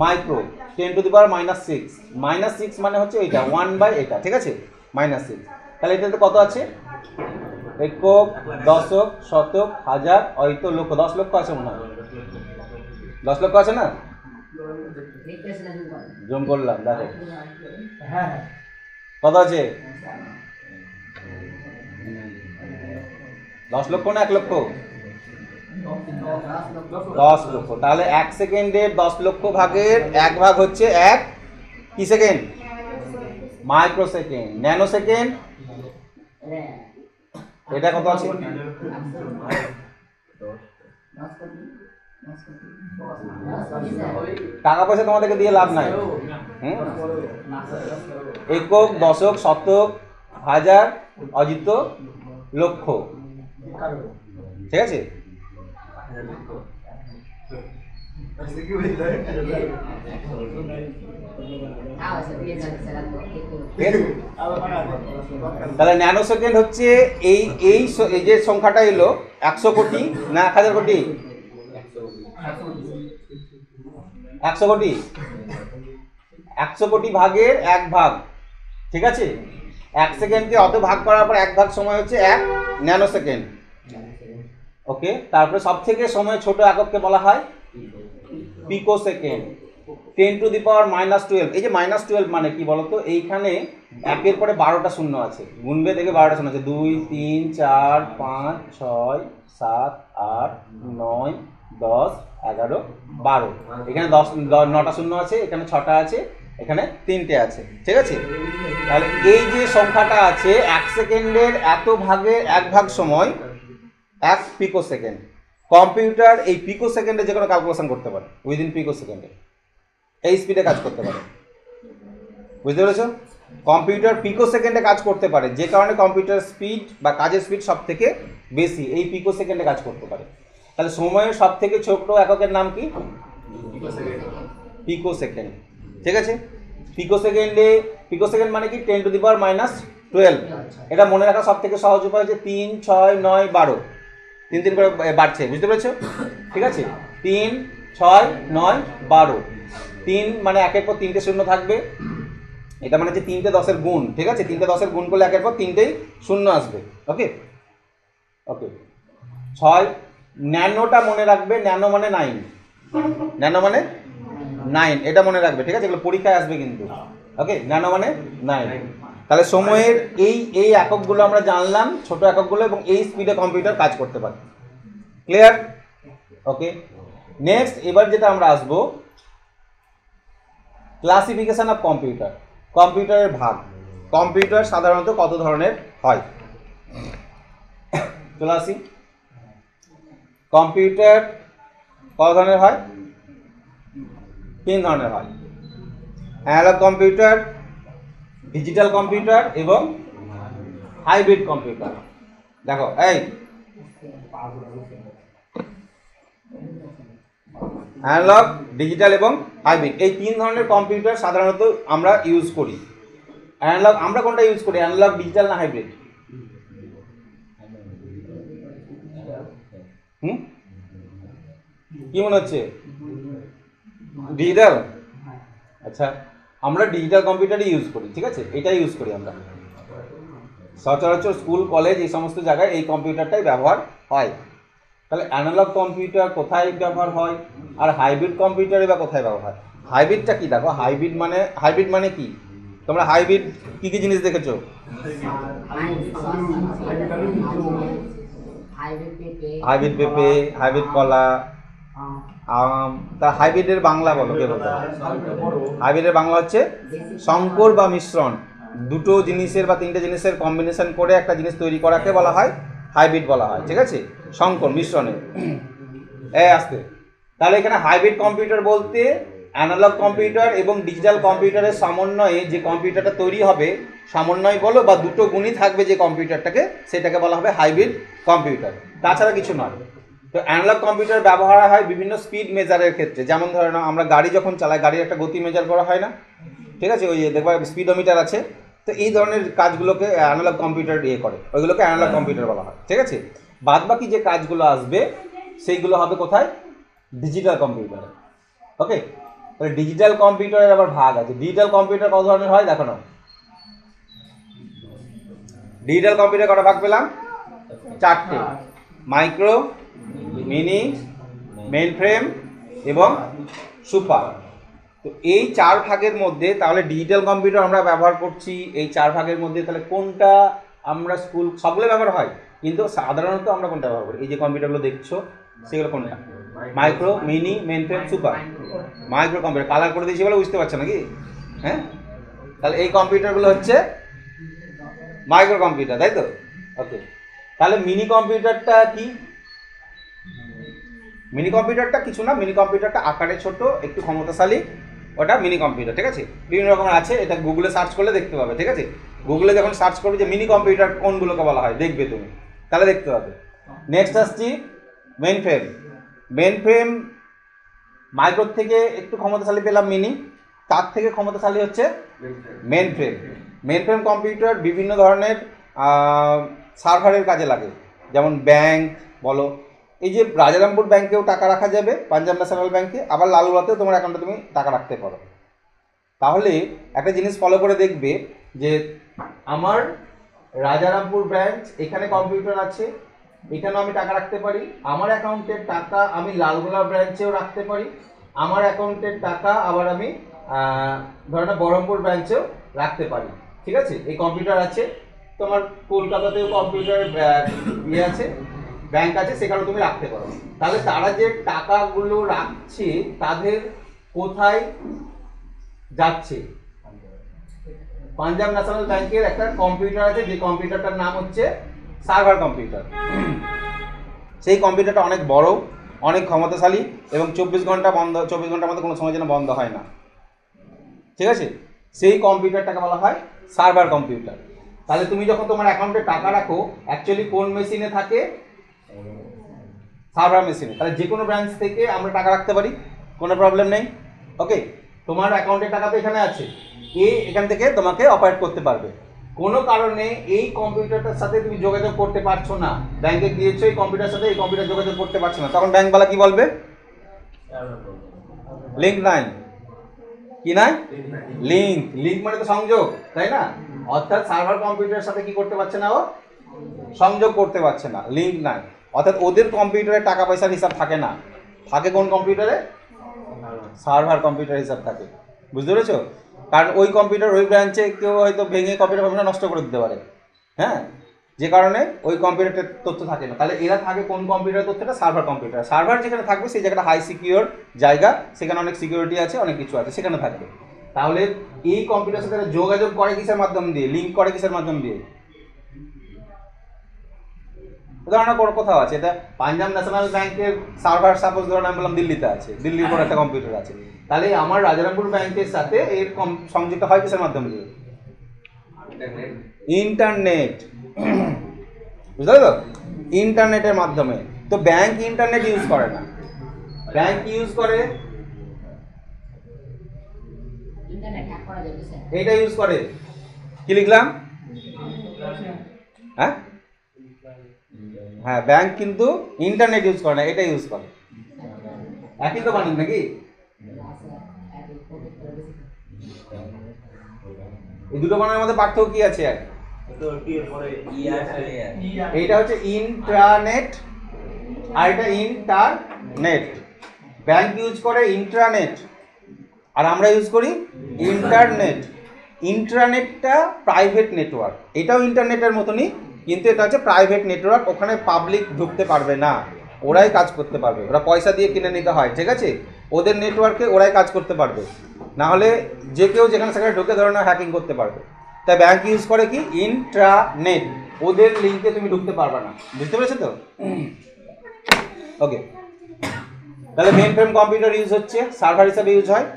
মাইক্রো, 10⁻⁻6। -6 মানে হচ্ছে এইটা 1/এটা, ঠিক আছে? -6। তাহলে এটাতে কত আছে? একক, দশক, শতক, হাজার, হয়তো লক্ষ। 10 লক্ষ আছে মনে হয়, 10 লক্ষ আছে না? জুম করলাম, দেখো কত আছে। 10 লক্ষ না 1 লক্ষ? 10 লক্ষ। তাহলে 1 সেকেন্ডের 10 লক্ষ ভাগের 1 ভাগ হচ্ছে 1 কি second? Micro second. Nano second এটা কত আছে? টাকা পয়সা তোমাদেরকে দিয়ে লাভ নাই। একক, দশক, শতক, হাজার, অযুত, লক্ষ, ঠিক আছে? তাহলে ন্যানো সেকেন্ড হচ্ছে এই যে সংখ্যাটা এলো 100 কোটি না 1000 কোটি? 100 কোটি। 100 কোটি ভাগের 1 ভাগ, ঠিক আছে? 1 সেকেন্ডকে অত ভাগ করার পর 1 ভাগ সময় হচ্ছে 1 ন্যানো সেকেন্ড। ওকে, তারপরে সব থেকে সময় ছোট একককে বলা হয় পিকো সেকেন্ড। 10⁻⁻12। এই যে -12 মানে কি বলতো? এইখানে একের পরে 12টা শূন্য আছে, গুনবে দেখে 12টা শূন্য আছে। 2 3 4 5 6 7 8 9 10 11 12। এখানে 9টা শূন্য আছে, এখানে 6টা আছে, এখানে 3টে আছে, ঠিক আছে? তাহলে এই যে সংখ্যাটা আছে 1 সেকেন্ডের এত ভাগের 1 ভাগ সময় 1 পিকো সেকেন্ড। কম্পিউটার এই পিকো সেকেন্ডে যে কোনো ক্যালকুলেশন করতে পারে, উইদিন পিকো সেকেন্ডে এই স্পিডে কাজ করতে পারে। বুঝতে পেরেছো? কম্পিউটার পিকো সেকেন্ডে কাজ করতে পারে, যে কারণে কম্পিউটার স্পিড বা কাজের স্পিড সব থেকে বেশি এই পিকো সেকেন্ডে কাজ করতে পারে। তাহলে সময়ের সব থেকে ছোট এককের নাম কি? পিকো সেকেন্ড। ঠিক আছে, পিকো সেকেন্ড মানে কি 10 টু দি পাওয়ার -12। এটা মনে রাখা সব থেকে সহজ উপায় হচ্ছে 3, 6, 9, 12, 3 করে বাড়ছে, বুঝতে পেরেছো? ঠিক আছে, 3, 6, 9, 12, 3 মানে একের পর 3টে শূন্য থাকবে, এটা মানে হচ্ছে 3টে 10-এর গুণ। ঠিক আছে, 3টে 10-এর গুণ করলে একের পর 3টেই শূন্য আসবে। ওকে ওকে 6 ন্যানোটা মনে রাখবে, ন্যানো মানে 9, ন্যানো মানে 9, এটা মনে রাখবে। ঠিক আছে, এগুলো পরীক্ষায় আসবে কিন্তু। ওকে, ন্যানো মানে 9। তাহলে সময়ের এই এককগুলো আমরা জানলাম, ছোট এককগুলো, এবং এই স্পিডে কম্পিউটার কাজ করতে পারে। ক্লিয়ার? ওকে, নেক্সট এবার যেটা আমরা আসবো, ক্লাসিফিকেশন অফ কম্পিউটার। কম্পিউটারের ভাগ। কম্পিউটার সাধারণত কত ধরনের হয়? চলে আসি, কম্পিউটার কত ধরনের হয়? 3 ধরনের হয়। অ্যানালগ কম্পিউটার, ডিজিটাল কম্পিউটার এবং হাইব্রিড কম্পিউটার। দেখো এই অ্যানালগ, ডিজিটাল এবং হাইব্রিড, এই 3 ধরনের কম্পিউটার সাধারণত আমরা ইউজ করি। অ্যানালগ আমরা কোনটা ইউজ করি, অ্যানালগ, ডিজিটাল না হাইব্রিড? কি মনে হচ্ছে? ডিজিটাল। আচ্ছা, আমরা ডিজিটাল কম্পিউটারই ইউজ করি। ঠিক আছে, এটাই ইউজ করি আমরা সচরাচর স্কুল, কলেজ, এই সমস্ত জায়গায় এই কম্পিউটারটাই ব্যবহার হয়। তাহলে অ্যানালগ কম্পিউটার কোথায় ব্যবহার হয়, আর হাইব্রিড কম্পিউটারে বা কোথায় ব্যবহার হয়? হাইব্রিডটা কি? দেখো, হাইব্রিড মানে কি? তোমরা হাইব্রিড কি কি জিনিস দেখেছো? হাইব্রিড পেঁপে, হাইব্রিড কলা, আম। তা হাইব্রিডের বাংলা বলো, কে বলতে? হাইব্রিডের বাংলা হচ্ছে সংকর বা মিশ্রণ। দুটো জিনিসের বা 3টে জিনিসের কম্বিনেশন করে একটা জিনিস তৈরি করাকে বলা হয় হাইব্রিড বলা হয়। ঠিক আছে, সংকর, মিশ্রণের। আসতে তাহলে এখানে হাইব্রিড কম্পিউটার বলতে অ্যানালগ কম্পিউটার এবং ডিজিটাল কম্পিউটারের সমন্বয়ে যে কম্পিউটারটা তৈরি হবে, সমন্বয় বলো বা দুটো গুণই থাকবে যে কম্পিউটারটাকে, সেটাকে বলা হবে হাইব্রিড কম্পিউটার, তাছাড়া কিছু নয়। তো অ্যানালগ কম্পিউটার ব্যবহার হয় বিভিন্ন স্পিড মেজারের ক্ষেত্রে। যেমন ধরে নাও, আমরা গাড়ি যখন চালাই, গাড়ির একটা গতি মেজার করা হয় না? ঠিক আছে, ওই দেখবা স্পিডোমিটার আছে। তো এই ধরনের কাজগুলোকে অ্যানালগ কম্পিউটার করে, ওইগুলোকে অ্যানালগ কম্পিউটার বলা হয়। ঠিক আছে, বাদ বাকি যে কাজগুলো আসবে সেইগুলো হবে কোথায়? ডিজিটাল কম্পিউটারে। ওকে, তাহলে ডিজিটাল কম্পিউটারের আবার ভাগ আছে। ডিজিটাল কম্পিউটার কত ধরনের হয় দেখো না। ডিজিটাল কম্পিউটার কটা ভাগ পেলাম? 4টে, মাইক্রো, মিনি, মেইন ফ্রেম এবং সুপার। তো এই 4 ভাগের মধ্যে তাহলে ডিজিটাল কম্পিউটার আমরা ব্যবহার করছি এই 4 ভাগের মধ্যে, তাহলে কোনটা আমরা স্কুল সবগুলো ব্যবহার হয়, কিন্তু সাধারণত আমরা কোনটা ব্যবহার করি? এই যে কম্পিউটারগুলো দেখছো সেগুলো কোনটা? Micro, mini, main frame, super. Micro computer colour করে দিয়েছি বলে বুঝতে পারছো নাকি? হ্যাঁ, তাহলে এই কম্পিউটারগুলো হচ্ছে মাইক্রো কম্পিউটার, তাই তো? ওকে, তাহলে মিনি কম্পিউটারটা কি? মিনি কম্পিউটারটা কিছু না, মিনি কম্পিউটারটা আকারে ছোট, একটু ক্ষমতাশালী, ওটা মিনি কম্পিউটার। ঠিক আছে, বিভিন্ন রকমের আছে, এটা গুগলে সার্চ করলে দেখতে পাবে। ঠিক আছে, গুগলে যখন সার্চ করবে যে মিনি কম্পিউটার কোনগুলোকে বলা হয়, দেখবে তুমি, তাহলে দেখতে পাবে। নেক্সট আসছি মেইন ফ্রেম। মেইন ফ্রেম মাইক্রোর থেকে একটু ক্ষমতাশালী পেলাম মিনি, তার থেকে ক্ষমতাশালী হচ্ছে main frame. Main frame computer বিভিন্ন ধরনের সার্ভারের কাজে লাগে, যেমন ব্যাংক বলো, এই যে রাজারামপুর ব্যাংকেও টাকা রাখা যাবে, পাঞ্জাব ন্যাশনাল ব্যাংকে, আবার লালগোলাতেও তোমার অ্যাকাউন্টে তুমি টাকা রাখতে পারো। তাহলে একটা জিনিস ফলো করে দেখবে যে আমার রাজারামপুর ব্রাঞ্চ, এখানে কম্পিউটার আছে, এখানেও আমি টাকা রাখতে পারি। আমার অ্যাকাউন্টের টাকা আমি লালগোলা ব্রাঞ্চেও রাখতে পারি। আমার অ্যাকাউন্টের টাকা আবার আমি ধরো না বহরমপুর ব্রাঞ্চেও রাখতে পারি। ঠিক আছে, এই কম্পিউটার আছে। তোমার কলকাতাতেও কম্পিউটার ইয়ে আছে, ব্যাংক আছে, সেখানে তুমি রাখতে পারো। তাহলে তারা যে টাকাগুলো রাখছে তাদের কোথায় যাচ্ছে? পাঞ্জাব ন্যাশনাল ব্যাংকের একটা কম্পিউটার আছে, যে কম্পিউটারটার নাম হচ্ছে সার্ভার কম্পিউটার। সেই কম্পিউটারটা অনেক বড়, অনেক ক্ষমতাশালী এবং 24 ঘন্টার মধ্যে কোনো সময় যেন বন্ধ হয় না। ঠিক আছে, সেই কম্পিউটারটাকে বলা হয় সার্ভার কম্পিউটার। তাহলে তুমি যখন তোমার অ্যাকাউন্টে টাকা রাখো অ্যাকচুয়ালি কোন মেশিনে থাকে? সার্ভার মেশিনে। তাহলে যে কোনো ব্রাঞ্চ থেকে আমরা টাকা রাখতে পারি, কোনো প্রবলেম নেই। ওকে, তোমার অ্যাকাউন্টের টাকা তো এখানে আছে, এখান থেকে তোমাকে অপারেট করতে পারবে। কোনো কারণে এই কম্পিউটারটার সাথে তুমি যোগাযোগ করতে পারছো না, ব্যাংকে গিয়েছো এই কম্পিউটারের সাথে এই কম্পিউটার যোগাযোগ করতে পারছো না, তখন ব্যাংকওয়ালা কি বলবে? লিঙ্ক নাই। কি নাই? লিঙ্ক। লিঙ্ক মানে তো সংযোগ, তাই না? অর্থাৎ সার্ভার কম্পিউটারের সাথে কি করতে পারছে না, ও সংযোগ করতে পারছে না, লিঙ্ক নাই। অর্থাৎ ওদের কম্পিউটারে টাকা পয়সার হিসাব থাকে না, থাকে কোন কম্পিউটারে? সার্ভার কম্পিউটার হিসাব থাকে। বুঝতে পেরেছো? কারণ ওই কম্পিউটার ওই ব্রাঞ্চে কেউ হয়তো ভেঙে কম্পিউটার নষ্ট করে দিতে পারে, হ্যাঁ, যে কারণে ওই কম্পিউটারের তথ্য থাকে না। তাহলে এরা থাকে কোন কম্পিউটার তথ্যটা? Server computer. সার্ভার যেখানে থাকবে সেই জায়গাটা হাই সিকিউর জায়গা, সেখানে অনেক সিকিউরিটি আছে, অনেক কিছু আছে, সেখানে থাকবে। তাহলে এই কম্পিউটারের সাথে যোগাযোগ করে কিসের মাধ্যম দিয়ে? লিঙ্ক করে কিসের মাধ্যম দিয়ে? উদাহরণ কোথাও আছে, এটা পাঞ্জাব ন্যাশনাল ব্যাংকের সার্ভার সাপোজ ধরুন আমি বললাম দিল্লিতে আছে, দিল্লির উপর একটা কম্পিউটার আছে, তাহলে আমার রাজারামপুর ব্যাংকের সাথে এর সংযুক্ত হয় কিসের মাধ্যম দিয়ে? ইন্টারনেট। বুঝতে তো? ইন্টারনেটের মাধ্যমে। তো ব্যাংক ইন্টারনেট ইউজ করে না, ব্যাংক ইউজ করে এটা ইউজ করে। কি লিখলাম? হ্যাঁ হ্যাঁ, ব্যাংক কিন্তু ইন্টারনেট ইউজ করে না, এটা ইউজ করে। একই তো বানান নাকি? এই দুটো বানানোর মধ্যে পার্থক্য কি আছে? এইটা হচ্ছে ইন্ট্রানেট আর এটা ইন্টারনেট। ব্যাংক ইউজ করে ইন্ট্রানেট আর আমরা ইউজ করি ইন্টারনেট। ইন্ট্রানেটটা প্রাইভেট নেটওয়ার্ক, এটাও ইন্টারনেটের মতনই, কিন্তু এটা হচ্ছে প্রাইভেট নেটওয়ার্ক, ওখানে পাবলিক ঢুকতে পারবে না, ওরাই কাজ করতে পারবে, ওরা পয়সা দিয়ে কিনে নিতে হয়, ঠিক আছে? ওদের নেটওয়ার্কে ওরাই কাজ করতে পারবে, না হলে যে কেউ যেখানে সেখানে ঢুকে ধরনের হ্যাকিং করতে পারবে। তাই ব্যাংক ইউজ করে কি? ইন্ট্রানেট, ওদের লিঙ্কে তুমি ঢুকতে পারবে না। বুঝতে পেরেছো তো? ওকে, তাহলে মেইন ফ্রেম কম্পিউটার ইউজ হচ্ছে, সার্ভার হিসাবে ইউজ হয়।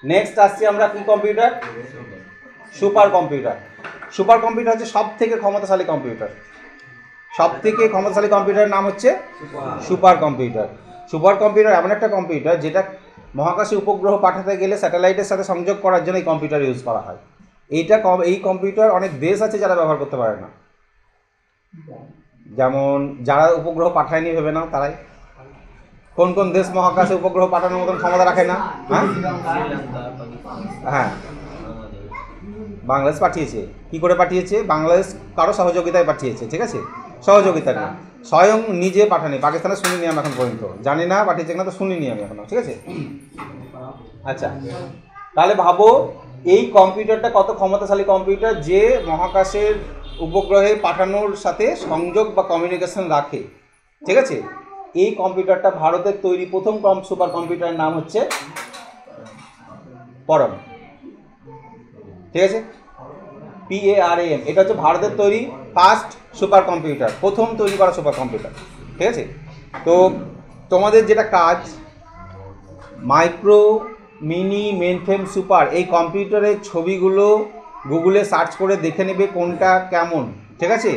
নেক্সট আসছি আমরা কি computer? Super computer. Super computer হচ্ছে সব থেকে ক্ষমতাশালী কম্পিউটার। সব থেকে ক্ষমতাশালী কম্পিউটারের নাম হচ্ছে সুপার কম্পিউটার। সুপার কম্পিউটার এমন একটা কম্পিউটার যেটা মহাকাশে উপগ্রহ পাঠাতে গেলে স্যাটেলাইটের সাথে সংযোগ করার জন্য এই কম্পিউটার ইউজ করা হয়। এই কম্পিউটার অনেক দেশ আছে যারা ব্যবহার করতে পারে না, যেমন যারা উপগ্রহ পাঠায়নি ভেবে নাও তারাই। কোন কোন দেশ মহাকাশে উপগ্রহ পাঠানোর মতন ক্ষমতা রাখে না? হ্যাঁ, বাংলাদেশ পাঠিয়েছে। কি করে পাঠিয়েছে? বাংলাদেশ কারো সহযোগিতায় পাঠিয়েছে, ঠিক আছে? সহযোগিতা নেই, স্বয়ং নিজে পাঠানি। পাকিস্তানে শুনিনি আমি এখন পর্যন্ত, জানি না পাঠিয়েছে কিনা, তো শুনিনি আমি এখনো, ঠিক আছে? আচ্ছা, তাহলে ভাবো এই কম্পিউটারটা কত ক্ষমতাশালী কম্পিউটার, যে মহাকাশের উপগ্রহে পাঠানোর সাথে সংযোগ বা কমিউনিকেশন রাখে, ঠিক আছে? এই কম্পিউটারটা ভারতের তৈরি প্রথম সুপার কম্পিউটারের নাম হচ্ছে পরম, ঠিক আছে? PARAM। এটা হচ্ছে ভারতের তৈরি ফার্স্ট সুপার কম্পিউটার, প্রথম তৈরি করা সুপার কম্পিউটার, ঠিক আছে? তো তোমাদের যেটা কাজ, মাইক্রো, মিনি, মেইনফ্রেম, সুপার, এই কম্পিউটারের ছবিগুলো গুগলে সার্চ করে দেখে নেবে কোনটা কেমন, ঠিক আছে?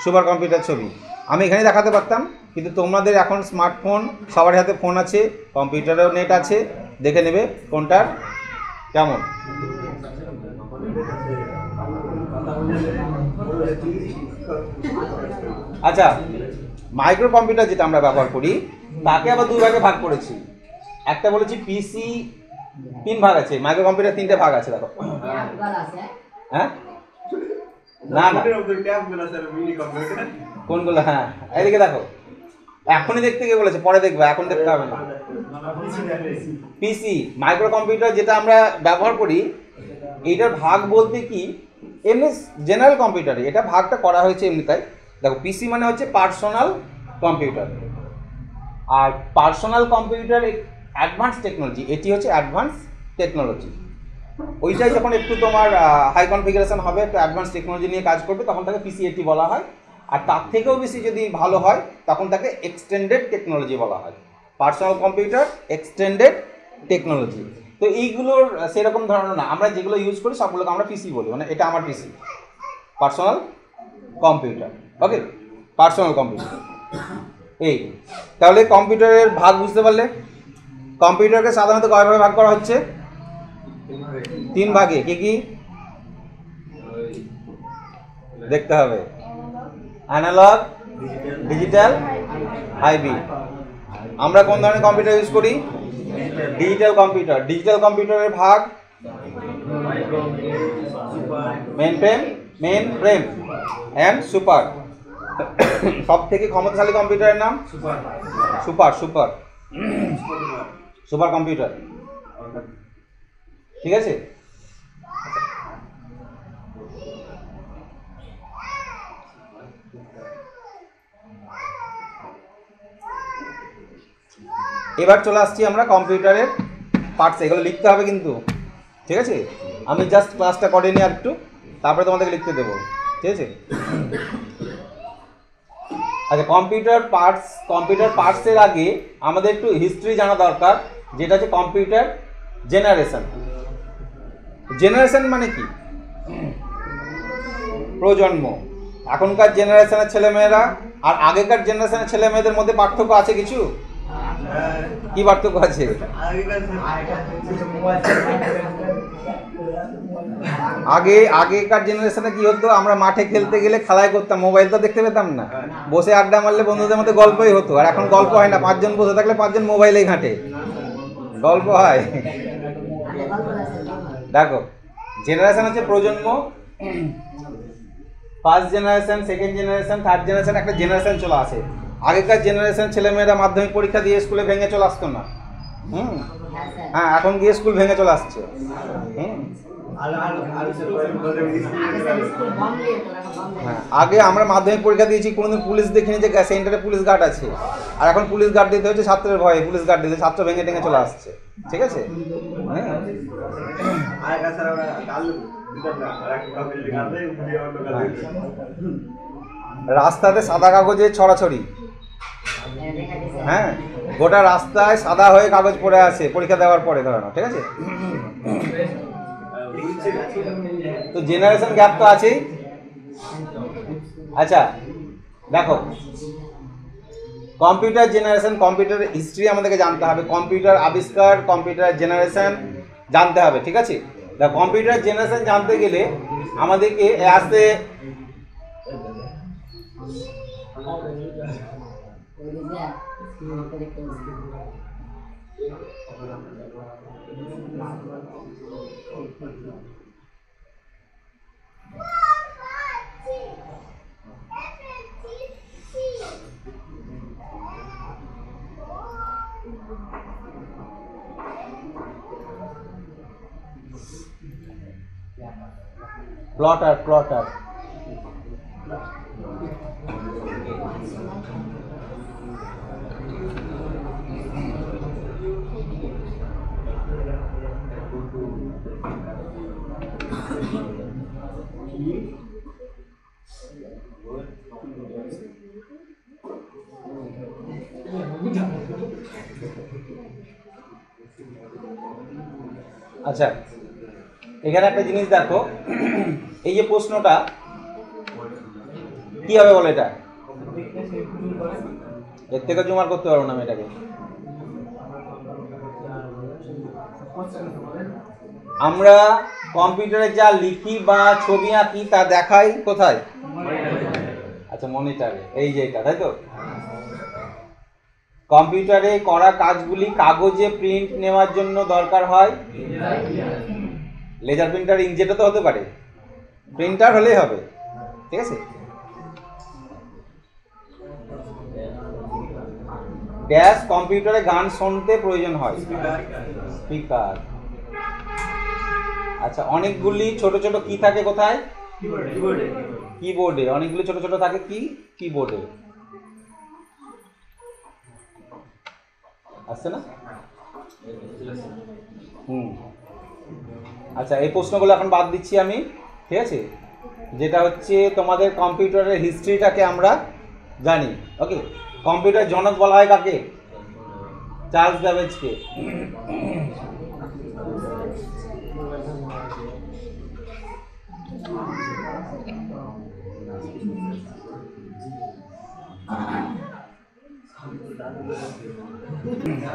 সুপার কম্পিউটার ছবি আমি এখানে দেখাতে পারতাম, কিন্তু তোমাদের এখন স্মার্টফোন, সবার হাতে ফোন আছে, কম্পিউটারেও নেট আছে, দেখে নেবে কোনটার কেমন। আচ্ছা, মাইক্রো কম্পিউটার যেটা আমরা ব্যবহার করি তাকে আবার দুই ভাগে ভাগ করেছি। একটা বলেছি পিসি, 3 ভাগ আছে, মাইক্রো কম্পিউটার 3টে ভাগ আছে, দেখো। হ্যাঁ, না না, কোনগুলো? হ্যাঁ, এদিকে দেখো, এখনই দেখতে গিয়ে বলেছে, পরে দেখবে, এখন দেখতে হবে না। পিসি মাইক্রো কম্পিউটার যেটা আমরা ব্যবহার করি, এইটার ভাগ বলতে কি, এমনি জেনারেল কম্পিউটারে এটা ভাগটা করা হয়েছে এমনি। তাই দেখো, পিসি মানে হচ্ছে পার্সোনাল কম্পিউটার, আর পার্সোনাল কম্পিউটার অ্যাডভান্স টেকনোলজি, এটি হচ্ছে অ্যাডভান্স টেকনোলজি। ওইটাই যখন একটু তোমার হাই কনফিগারেশন হবে, একটু অ্যাডভান্স টেকনোলজি নিয়ে কাজ করবে, তখন তাকে পিসিএটি বলা হয়। আর তার থেকেও বেশি যদি ভালো হয় তখন তাকে এক্সটেন্ডেড টেকনোলজি বলা হয়। Personal computer, extended technology. তো এইগুলোর সেরকম ধরনের না, আমরা যেগুলো ইউজ করি সবগুলোকে আমরা পিসি বলি, মানে এটা আমার পিসি, পার্সোনাল কম্পিউটার। ওকে, পার্সোনাল কম্পিউটার। এই তাহলে কম্পিউটারের ভাগ বুঝতে পারলে। কম্পিউটারকে সাধারণত কয় ভাগে ভাগ করা হচ্ছে? 3 ভাগে। কি কি দেখতে হবে? Analogue, digital, hybrid. আমরা কোন ধরনের কম্পিউটার ইউজ করি? Digital computer. ডিজিটাল কম্পিউটারের ভাগ মেন ফ্রেম অ্যান্ড সুপার। সব থেকে ক্ষমতাশালী কম্পিউটারের নাম সুপার কম্পিউটার। ঠিক আছে। এবার চলে আসছি আমরা কম্পিউটারের পার্টস। এগুলো লিখতে হবে কিন্তু, ঠিক আছে। আমি জাস্ট ক্লাসটা করে নিই আর একটু, তারপরে তোমাদেরকে লিখতে দেবো, ঠিক আছে। আচ্ছা, কম্পিউটার পার্টসের আগে আমাদের একটু হিস্ট্রি জানা দরকার, যেটা হচ্ছে কম্পিউটার জেনারেশন মানে কি? প্রজন্ম। এখনকার জেনারেশনের ছেলেমেয়েরা আর আগেকার জেনারেশনের ছেলেমেয়েদের মধ্যে পার্থক্য আছে কিছু? কি পার্থক্য আছে? আগেকার জেনারেশনে কি হতো, আমরা মাঠে খেলতে গেলে খেলায় করতাম, মোবাইল তো দেখতে পেতাম না, বসে আড্ডা মারলে বন্ধুদের মধ্যে গল্পই হতো। আর এখন গল্প হয় না, 5 জন বসে থাকলে 5 জন মোবাইলেই ঘাঁটে, গল্প হয়। দেখো, জেনারেশন হচ্ছে প্রজন্ম, first generation, second generation, third generation, একটা জেনারেশন চলে আসে। আগেকার জেনারেশন ছেলেমেয়েরা মাধ্যমিক পরীক্ষা দিয়ে স্কুলে ভেঙে চলে আসতো না। হ্যাঁ, এখন গিয়ে স্কুল ভেঙে চলে আসছে। হ্যাঁ, আগে আমরা মাধ্যমিক পরীক্ষা দিয়েছি, কোনোদিন পুলিশ দেখিনি যে সেন্টারে পুলিশ গার্ড আছে। আর এখন পুলিশ গার্ড দিতে হচ্ছে ছাত্রের ভয়ে, পুলিশ গার্ড দিতে ছাত্র ভেঙে টেঙে চলে আসছে, ঠিক আছে। রাস্তাতে সাদা কাগজে ছড়াছড়ি, হ্যাঁ, গোটা রাস্তায় সাদা হয়ে কাগজ পড়ে আছে পরীক্ষা দেওয়ার পরে, ধরানো, ঠিক আছে। তো জেনারেশন গ্যাপ তো আছেই। আচ্ছা দেখো, কম্পিউটার জেনারেশন, কম্পিউটারের হিস্ট্রি আমাদেরকে জানতে হবে, কম্পিউটার আবিষ্কার, কম্পিউটার জেনারেশন জানতে হবে, ঠিক আছে। কম্পিউটার জেনারেশন জানতে গেলে আমাদেরকে আসতে প্লটার আচ্ছা, এখানে একটা জিনিস দেখো, এই যে প্রশ্নটা কি হবে বলো, এটা এর থেকে জুমার করতে পারবো না আমি এটাকে। আমরা কম্পিউটারে যা লিখি বা ছবি আঁকি তা দেখাই কোথায়? আচ্ছা, মনিটরে, এই যে এটা, তাই তো। কম্পিউটারে করা কাজগুলি কাগজে প্রিন্ট নেওয়ার জন্য দরকার হয় লেজার প্রিন্টার, ইঙ্কজেটও তো হতে পারে, প্রিন্টার হলেই হবে, ঠিক আছে। ড্যাশ কম্পিউটারে গান শুনতে প্রয়োজন হয় স্পিকার। আচ্ছা, অনেকগুলি ছোট ছোট কি থাকে কোথায়? কিবোর্ডে। অনেকগুলি ছোট ছোট থাকে কি? কিবোর্ডে। আসছে না? আচ্ছা, এই প্রশ্নগুলো এখন বাদ দিচ্ছি আমি, ঠিক আছে। যেটা হচ্ছে তোমাদের কম্পিউটারের হিস্ট্রিটাকে আমরা জানি। ওকে, কম্পিউটার জনক বলা হয় কাকে? চার্লস ব্যাবেজকে।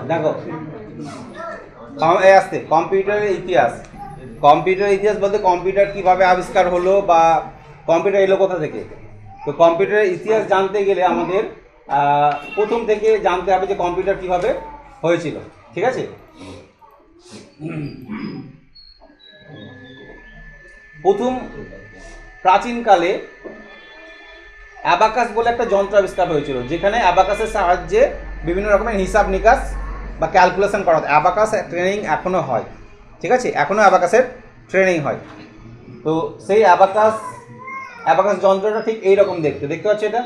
দেখো আসতে কম্পিউটারের ইতিহাস, কম্পিউটারের ইতিহাস বলতে কম্পিউটার কিভাবে আবিষ্কার হলো বা কম্পিউটার এলো কোথা থেকে। তো কম্পিউটারের ইতিহাস জানতে গেলে আমাদের প্রথম থেকে জানতে হবে যে কম্পিউটার কিভাবে হয়েছিল, ঠিক আছে। প্রথম প্রাচীনকালে অ্যাবাকাস বলে একটা যন্ত্র আবিষ্কার হয়েছিল, যেখানে অ্যাবাকাসের সাহায্যে বিভিন্ন রকমের হিসাব নিকাশ বা ক্যালকুলেশন করা হয়। অ্যাবাকাস ট্রেনিং এখনও হয়, ঠিক আছে, এখনও অ্যাবাকাসের ট্রেনিং হয়। তো সেই অ্যাবাকাস যন্ত্রটা ঠিক এইরকম দেখতে পাচ্ছ, এটা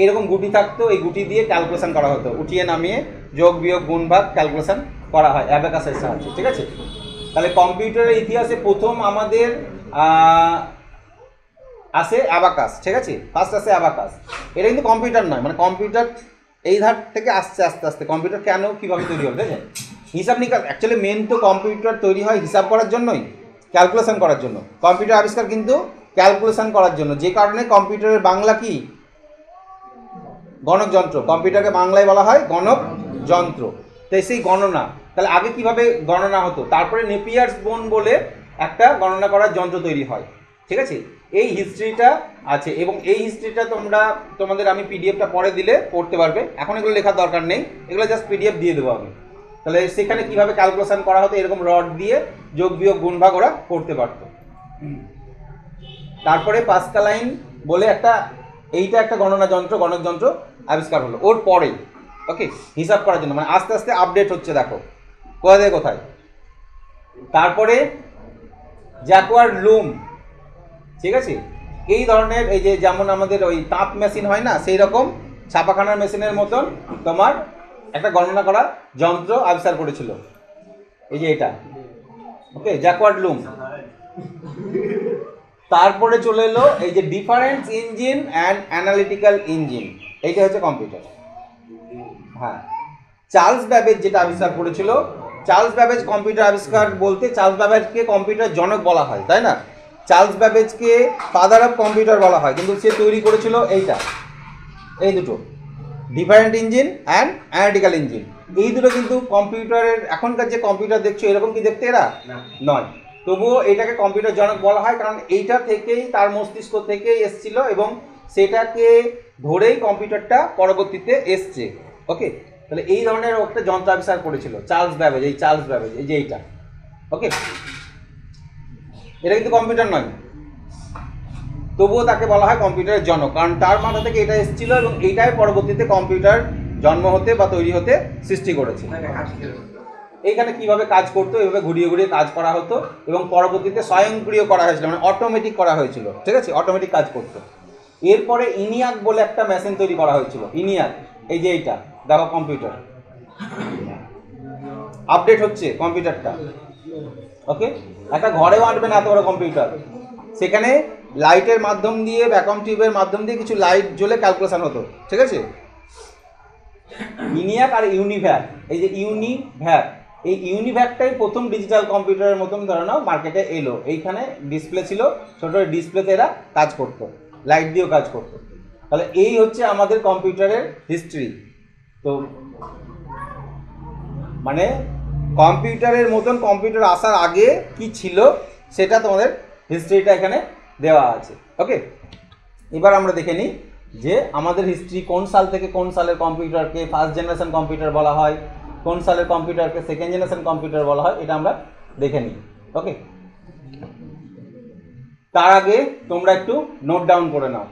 এইরকম গুটি থাকতো, এই গুটি দিয়ে ক্যালকুলেশন করা হতো, উঠিয়ে নামিয়ে যোগ বিয়োগ গুণ ভাগ ক্যালকুলেশন করা হয় অ্যাবাকাসের সাহায্যে, ঠিক আছে। তাহলে কম্পিউটারের ইতিহাসে প্রথম আমাদের আসে অ্যাবাকাস, ঠিক আছে, ফার্স্ট আসে অ্যাবাকাস। এটা কিন্তু কম্পিউটার নয়, মানে কম্পিউটার এই ধার থেকে আসছে আস্তে আস্তে। কম্পিউটার কেন কীভাবে তৈরি হবে, ঠিক আছে, হিসাব নিকাশ। অ্যাকচুয়ালি মেন তো কম্পিউটার তৈরি হয় হিসাব করার জন্যই, ক্যালকুলেশন করার জন্য। কম্পিউটার আবিষ্কার কিন্তু ক্যালকুলেশন করার জন্য, যে কারণে কম্পিউটারের বাংলা কি, গণক যন্ত্র। কম্পিউটারকে বাংলায় বলা হয় গণক যন্ত্র। তাই সেই গণনা, তাহলে আগে কিভাবে গণনা হতো, তারপরে নেপিয়ার্স বোন বলে একটা গণনা করার যন্ত্র তৈরি হয়, ঠিক আছে। এই হিস্ট্রিটা আছে, এবং এই হিস্ট্রিটা তোমাদের আমি পিডিএফটা পরে দিলে পড়তে পারবে, এখন এগুলো লেখার দরকার নেই, এগুলো জাস্ট পিডিএফ দিয়ে দেবো আমি। তাহলে সেখানে কিভাবে ক্যালকুলেশন করা হতো, এরকম রড দিয়ে যোগ বিয়োগ গুণ ভাগ ওরা করতে পারতো। তারপরে পাস্কালাইন বলে এইটা একটা গণনা যন্ত্র, গণক যন্ত্র আবিষ্কার হলো ওর পরেই, ওকে, হিসাব করার জন্য, মানে আস্তে আস্তে আপডেট হচ্ছে, দেখো কোথায় কোথায়। তারপরে জ্যাকোয়ার্ড লুম, ঠিক আছে, এই ধরনের, এই যে যেমন আমাদের ওই তাঁত মেশিন হয় না, সেই রকম ছাপাখানার মেশিনের মতন তোমার একটা গণনা করা যন্ত্র আবিষ্কার করেছিল, এই যে এটা, ওকে, জ্যাকোয়ার্ড লুম। তারপরে চলে এলো এই যে difference engine and analytical engine, এইটা হচ্ছে কম্পিউটার। হ্যাঁ, চার্লস ব্যাবেজ যেটা আবিষ্কার করেছিল, চার্লস ব্যাবেজ কম্পিউটার আবিষ্কার বলতে চার্লস ব্যাবেজকে কম্পিউটার জনক বলা হয়, তাই না। চার্লস ব্যাবেজকে ফাদার অফ কম্পিউটার বলা হয়, কিন্তু সে তৈরি করেছিল এই দুটো, different engine and analytical engine. এই দুটো কিন্তু কম্পিউটারের, এখনকার যে কম্পিউটার দেখছো এরকম কি দেখতে এরা নয়, তবুও এটাকে কম্পিউটার জনক বলা হয়, কারণ এইটা থেকেই, তার মস্তিষ্ক থেকেই এসছিল, এবং সেটাকে ধরেই কম্পিউটারটা পরবর্তীতে এসছে, ওকে। তাহলে এই ধরনের একটা যন্ত্র আবিষ্কার করেছিল চার্লস ব্যাবেজ, এই যে এইটা, ওকে। এটা কিন্তু কম্পিউটার নয়, তবুও তাকে বলা হয় কম্পিউটারের জনক, কারণ তার মাথা থেকে এটা এসেছিল, এবং এইটাই পরবর্তীতে কম্পিউটার জন্ম হতে বা তৈরি হতে সৃষ্টি করেছে। এইখানে কিভাবে কাজ করতো, এইভাবে ঘুরিয়ে ঘুরিয়ে কাজ করা হতো, এবং পরবর্তীতে স্বয়ংক্রিয় করা হয়েছিল, মানে অটোমেটিক করা হয়েছিল, ঠিক আছে, অটোমেটিক কাজ করতো। এরপরে ইনিয়াক বলে একটা মেশিন তৈরি করা হয়েছিল, ইনিয়াক, এই যে এইটা দেখো, কম্পিউটার আপডেট হচ্ছে কম্পিউটারটা, ওকে। একটা ঘরেও আনবে না এত বড় কম্পিউটার, সেখানে লাইটের মাধ্যম দিয়ে, ভ্যাকুয়াম টিউবের মাধ্যম দিয়ে কিছু লাইট জ্বলে ক্যালকুলেশন হতো, ঠিক আছে। ইনিয়াক আর ইউনিভ্যাক, এই যে ইউনিভ্যাক, এই ইউনিভ্যাকটাই প্রথম ডিজিটাল কম্পিউটারের মতন ধরনের মার্কেটে এলো। এইখানে ডিসপ্লে ছিল, ছোট ডিসপ্লেতে এরা কাজ করতো, লাইট দিয়েও কাজ করতো। তাহলে এই হচ্ছে আমাদের কম্পিউটারের হিস্ট্রি। তো মানে কম্পিউটারের মতন কম্পিউটার আসার আগে কি ছিল সেটা তোমাদের হিস্ট্রিটা এখানে দেওয়া আছে, ওকে। এবার আমরা দেখে নিই যে আমাদের হিস্ট্রি কোন সাল থেকে কোন সালের কম্পিউটারকে ফার্স্ট জেনারেশন কম্পিউটার বলা হয়, কোন সালের কম্পিউটারকে সেকেন্ড জেনারেশন কম্পিউটার বলা হয়, এটা আমরা দেখে নিই, ওকে। তার আগে তোমরা একটু নোট ডাউন করে নাও।